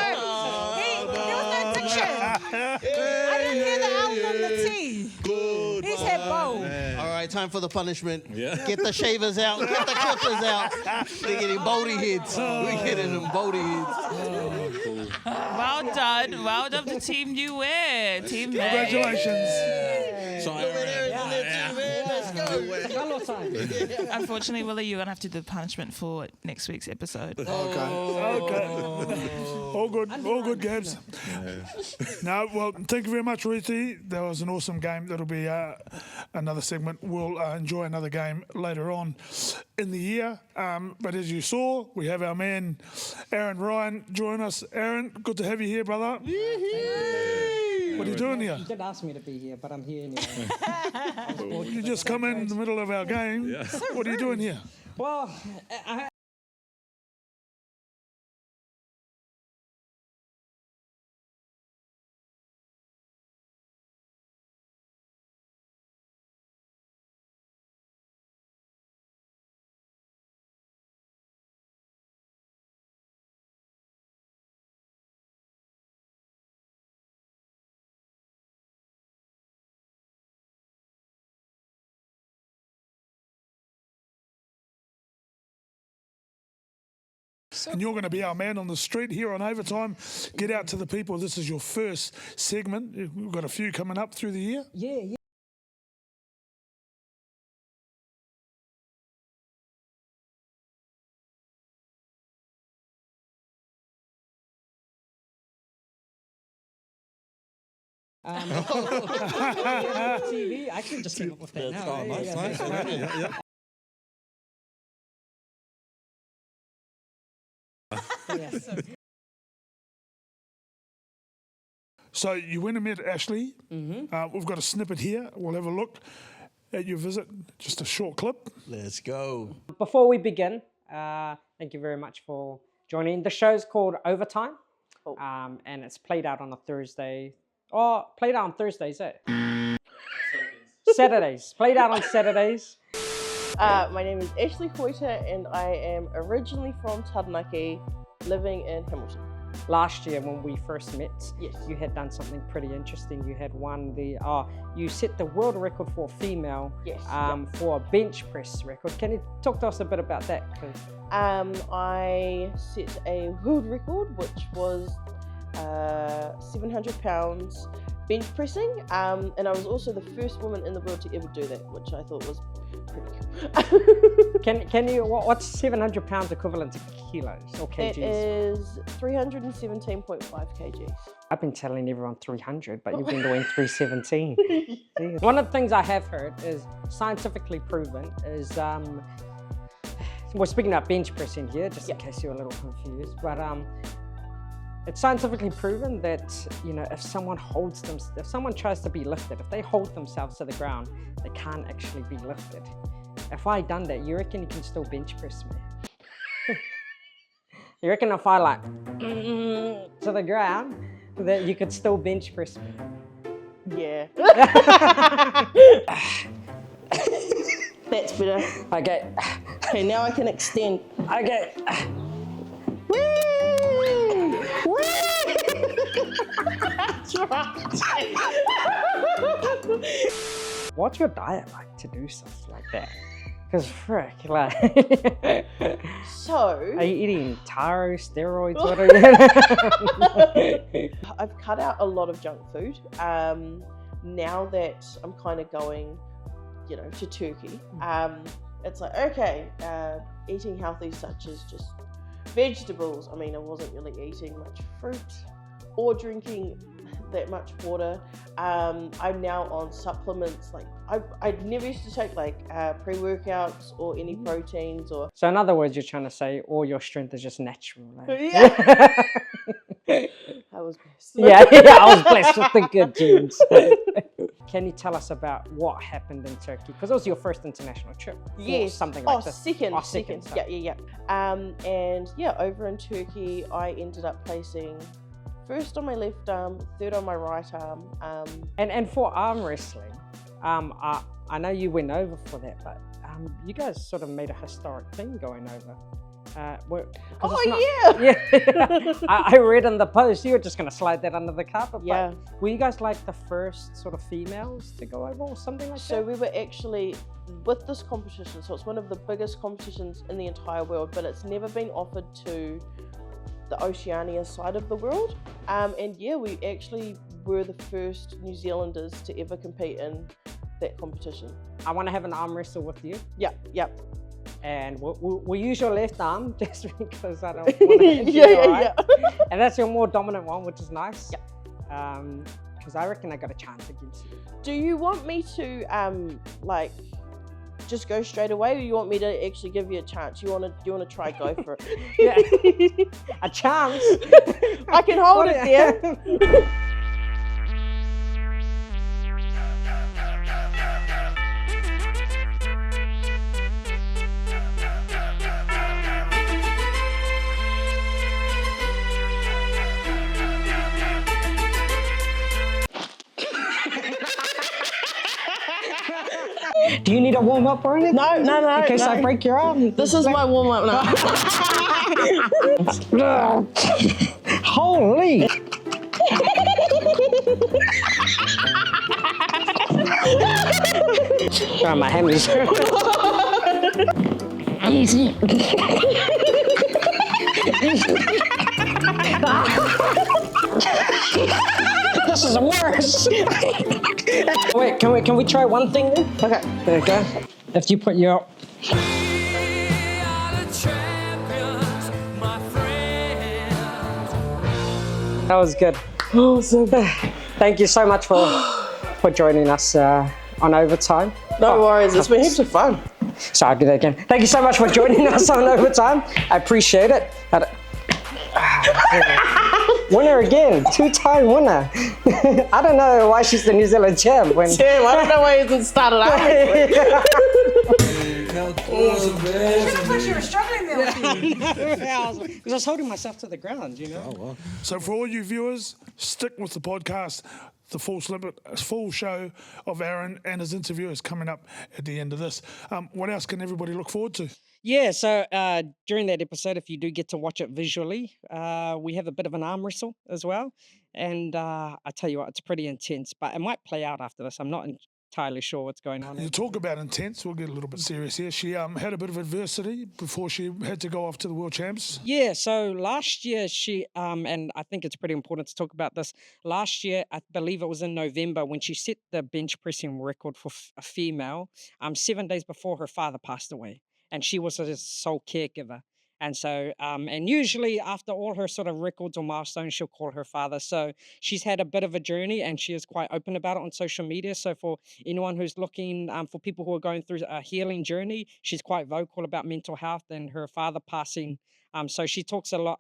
[SPEAKER 1] diction. I didn't hear the L on the T.
[SPEAKER 3] Good.
[SPEAKER 1] He said boat.
[SPEAKER 6] All right, time for the punishment.
[SPEAKER 3] Yeah.
[SPEAKER 6] Get the shavers out. Get the clippers out. They're getting boldy heads. We're getting them boldy heads.
[SPEAKER 7] Well done. Well done to Team New Wear. Team May.
[SPEAKER 2] Congratulations.
[SPEAKER 3] So,
[SPEAKER 6] Let's go.
[SPEAKER 8] Hello time.
[SPEAKER 7] Unfortunately, Willie, you're going to have to do the punishment for next week's episode.
[SPEAKER 2] Okay. All good, Gabs. No, well, thank you very much, Riti. That was an awesome game. That'll be another segment. We'll enjoy another game later on in the year. But as you saw, we have our man, Aaron Ryan, join us. Aaron, good to have you here, brother. What are you doing here?
[SPEAKER 8] You did ask me to be here, but I'm here anyway.
[SPEAKER 2] You just come in the middle of our game. What are you doing here?
[SPEAKER 8] Well, I
[SPEAKER 2] And you're going to be our man on the street here on Overtime. Get out to the people. This is your first segment. We've got a few coming up through the year.
[SPEAKER 8] yeah. TV. I actually just came up with that now.
[SPEAKER 3] Oh, nice. Yeah.
[SPEAKER 8] Yes.
[SPEAKER 2] So you went and met Ashley. We've got a snippet here. We'll have a look at your visit. Just a short clip.
[SPEAKER 6] Let's go.
[SPEAKER 8] Before we begin, thank you very much for joining. The show's called Overtime, and it's played out on a Thursday. Oh, played out on Thursdays, eh? Saturdays. Played out on Saturdays.
[SPEAKER 9] My name is Ashley Hoyter and I am originally from Taranaki, living in Hamilton.
[SPEAKER 8] last year when we first met,
[SPEAKER 9] Yes.
[SPEAKER 8] you had done something pretty interesting. You had won you set the world record for a female
[SPEAKER 9] Yes,
[SPEAKER 8] for a bench press record. Can you talk to us a bit about that?
[SPEAKER 9] I set a world record, which was 700 pounds bench pressing, and I was also the first woman in the world to ever do that, which I thought was pretty cool.
[SPEAKER 8] Can you, what's 700 pounds equivalent to kilos or kgs?
[SPEAKER 9] It is 317.5 kgs.
[SPEAKER 8] I've been telling everyone 300, but you've been doing 317. Jeez. One of the things I have heard is scientifically proven is, we're speaking about bench pressing here, just in case you're a little confused, but it's scientifically proven that, you know, if someone tries to be lifted, if they hold themselves to the ground, they can't actually be lifted. If I done that, you reckon you can still bench press me? You reckon if I like to the ground, that you could still bench press me?
[SPEAKER 9] Yeah. That's better.
[SPEAKER 8] Okay.
[SPEAKER 9] Okay, now I can extend.
[SPEAKER 8] Okay. What's your diet like to do stuff like that? Because frick, like,
[SPEAKER 9] So
[SPEAKER 8] are you eating taro, steroids? What are you?
[SPEAKER 9] I've cut out a lot of junk food. Now that I'm kind of going, you know, to Turkey, it's like, okay, eating healthy such as just vegetables. I mean, I wasn't really eating much fruit or drinking that much water. I'm now on supplements. Like I never used to take like pre-workouts or any proteins or.
[SPEAKER 8] So in other words, you're trying to say all your strength is just natural. Like.
[SPEAKER 9] Yeah. I was blessed.
[SPEAKER 8] Yeah, I was blessed with the good genes. Can you tell us about what happened in Turkey? Because it was your first international trip.
[SPEAKER 9] Yes.
[SPEAKER 8] Something like this.
[SPEAKER 9] Second.
[SPEAKER 8] Second.
[SPEAKER 9] Yeah. And yeah, over in Turkey, I ended up placing first on my left arm, third on my right arm.
[SPEAKER 8] And for arm wrestling, I know you went over for that, but you guys sort of made a historic thing going over. Yeah. I read in the post you were just going to slide that under the carpet.
[SPEAKER 9] Yeah.
[SPEAKER 8] But were you guys like the first sort of females to go over or something like that?
[SPEAKER 9] So we were actually with this competition. So it's one of the biggest competitions in the entire world, but it's never been offered to the Oceania side of the world. And yeah, we actually were the first New Zealanders to ever compete in that competition.
[SPEAKER 8] I want to have an arm wrestle with you.
[SPEAKER 9] Yep.
[SPEAKER 8] And we'll use your left arm just because I don't want to hit you, right? And that's your more dominant one, which is nice.
[SPEAKER 9] Yeah.
[SPEAKER 8] Because I reckon I got a chance against you.
[SPEAKER 9] Do you want me to like just go straight away, or you want me to actually give you a chance? You want to try go for it?
[SPEAKER 8] Yeah. A chance?
[SPEAKER 9] I can hold it there.
[SPEAKER 8] Do you need a warm up or anything?
[SPEAKER 9] No.
[SPEAKER 8] In case I break your arm.
[SPEAKER 9] This is my warm up now.
[SPEAKER 8] Holy! Sorry, my hand is. Easy. This is worse. Wait, can we try one thing then?
[SPEAKER 9] Okay.
[SPEAKER 8] There you go. If you put your That was good.
[SPEAKER 9] Awesome.
[SPEAKER 8] Thank you so much for joining us on Overtime.
[SPEAKER 9] No worries, it's been heaps of fun.
[SPEAKER 8] Sorry, I'll do that again. Thank you so much for joining us on Overtime. I appreciate it. Winner again, 2-time winner. I don't know why she's the New Zealand champ.
[SPEAKER 9] I don't know why he hasn't started out.
[SPEAKER 8] You were struggling there. I was holding myself to the ground, you know.
[SPEAKER 3] Oh, well.
[SPEAKER 2] So for all you viewers, stick with the podcast. the full show of Aaron and his interview is coming up at the end of this. What else can everybody look forward to?
[SPEAKER 8] Yeah, so during that episode, if you do get to watch it visually, we have a bit of an arm wrestle as well. And I tell you what, it's pretty intense, but it might play out after this. I'm not entirely sure what's going on.
[SPEAKER 2] You talk about intense, we'll get a little bit serious here. She had a bit of adversity before she had to go off to the World Champs.
[SPEAKER 8] Yeah, so last year she, and I think it's pretty important to talk about this. Last year, I believe it was in November when she set the bench pressing record for a female, 7 days before her father passed away. And she was his sole caregiver. And so, and usually after all her sort of records or milestones, she'll call her father. So she's had a bit of a journey and she is quite open about it on social media. So for anyone who's looking, for people who are going through a healing journey, she's quite vocal about mental health and her father passing. So she talks a lot,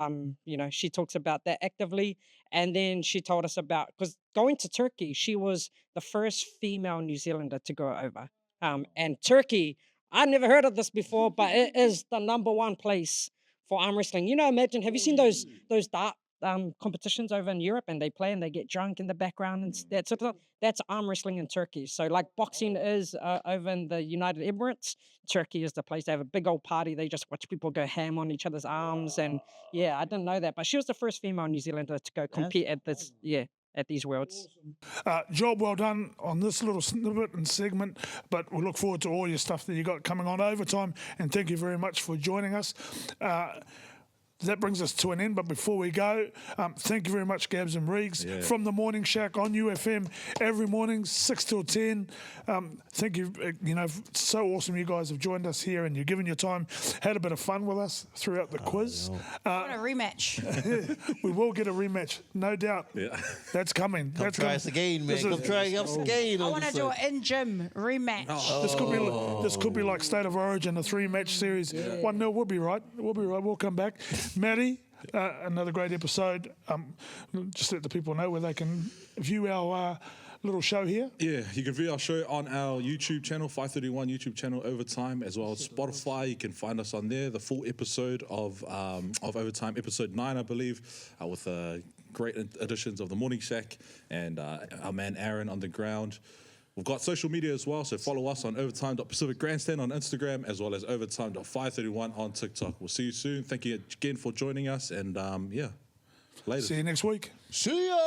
[SPEAKER 8] she talks about that actively. And then she told us about, because going to Turkey, she was the first female New Zealander to go over. And Turkey, I never heard of this before, but it is the #1 place for arm wrestling. Imagine, have you seen those dart competitions over in Europe and they play and they get drunk in the background and that sort of stuff? That's arm wrestling in Turkey. So like boxing is over in the United Emirates, Turkey is the place. They have a big old party. They just watch people go ham on each other's arms. And yeah, I didn't know that, but she was the first female New Zealander to go compete at this, at these Worlds.
[SPEAKER 2] Job well done on this little snippet and segment, but we look forward to all your stuff that you got coming on Overtime, and thank you very much for joining us. That brings us to an end, but before we go, thank you very much, Gabs and Reegs, from the Morning Shack on UFM every morning, 6 till 10. Thank you, it's so awesome you guys have joined us here and you've given your time, had a bit of fun with us throughout the quiz.
[SPEAKER 1] What a rematch.
[SPEAKER 2] We will get a rematch, no doubt. Yeah. That's coming.
[SPEAKER 6] Come try us again, man. Come try us again.
[SPEAKER 1] I want to do an in-gym rematch.
[SPEAKER 2] This could be like State of Origin, a 3-match series. 1-0 will be right. We'll come back. Matty, another great episode. Just let the people know where they can view our little show here.
[SPEAKER 3] Yeah, you can view our show on our YouTube channel, 531 YouTube channel, Overtime, as well as Spotify. You can find us on there. The full episode of Overtime, episode 9, I believe, with great additions of the Morning Shack and our man Aaron on the ground. We've got social media as well, so follow us on overtime.pacificgrandstand on Instagram, as well as overtime.531 on TikTok. We'll see you soon. Thank you again for joining us, and later.
[SPEAKER 2] See you next week.
[SPEAKER 6] See ya!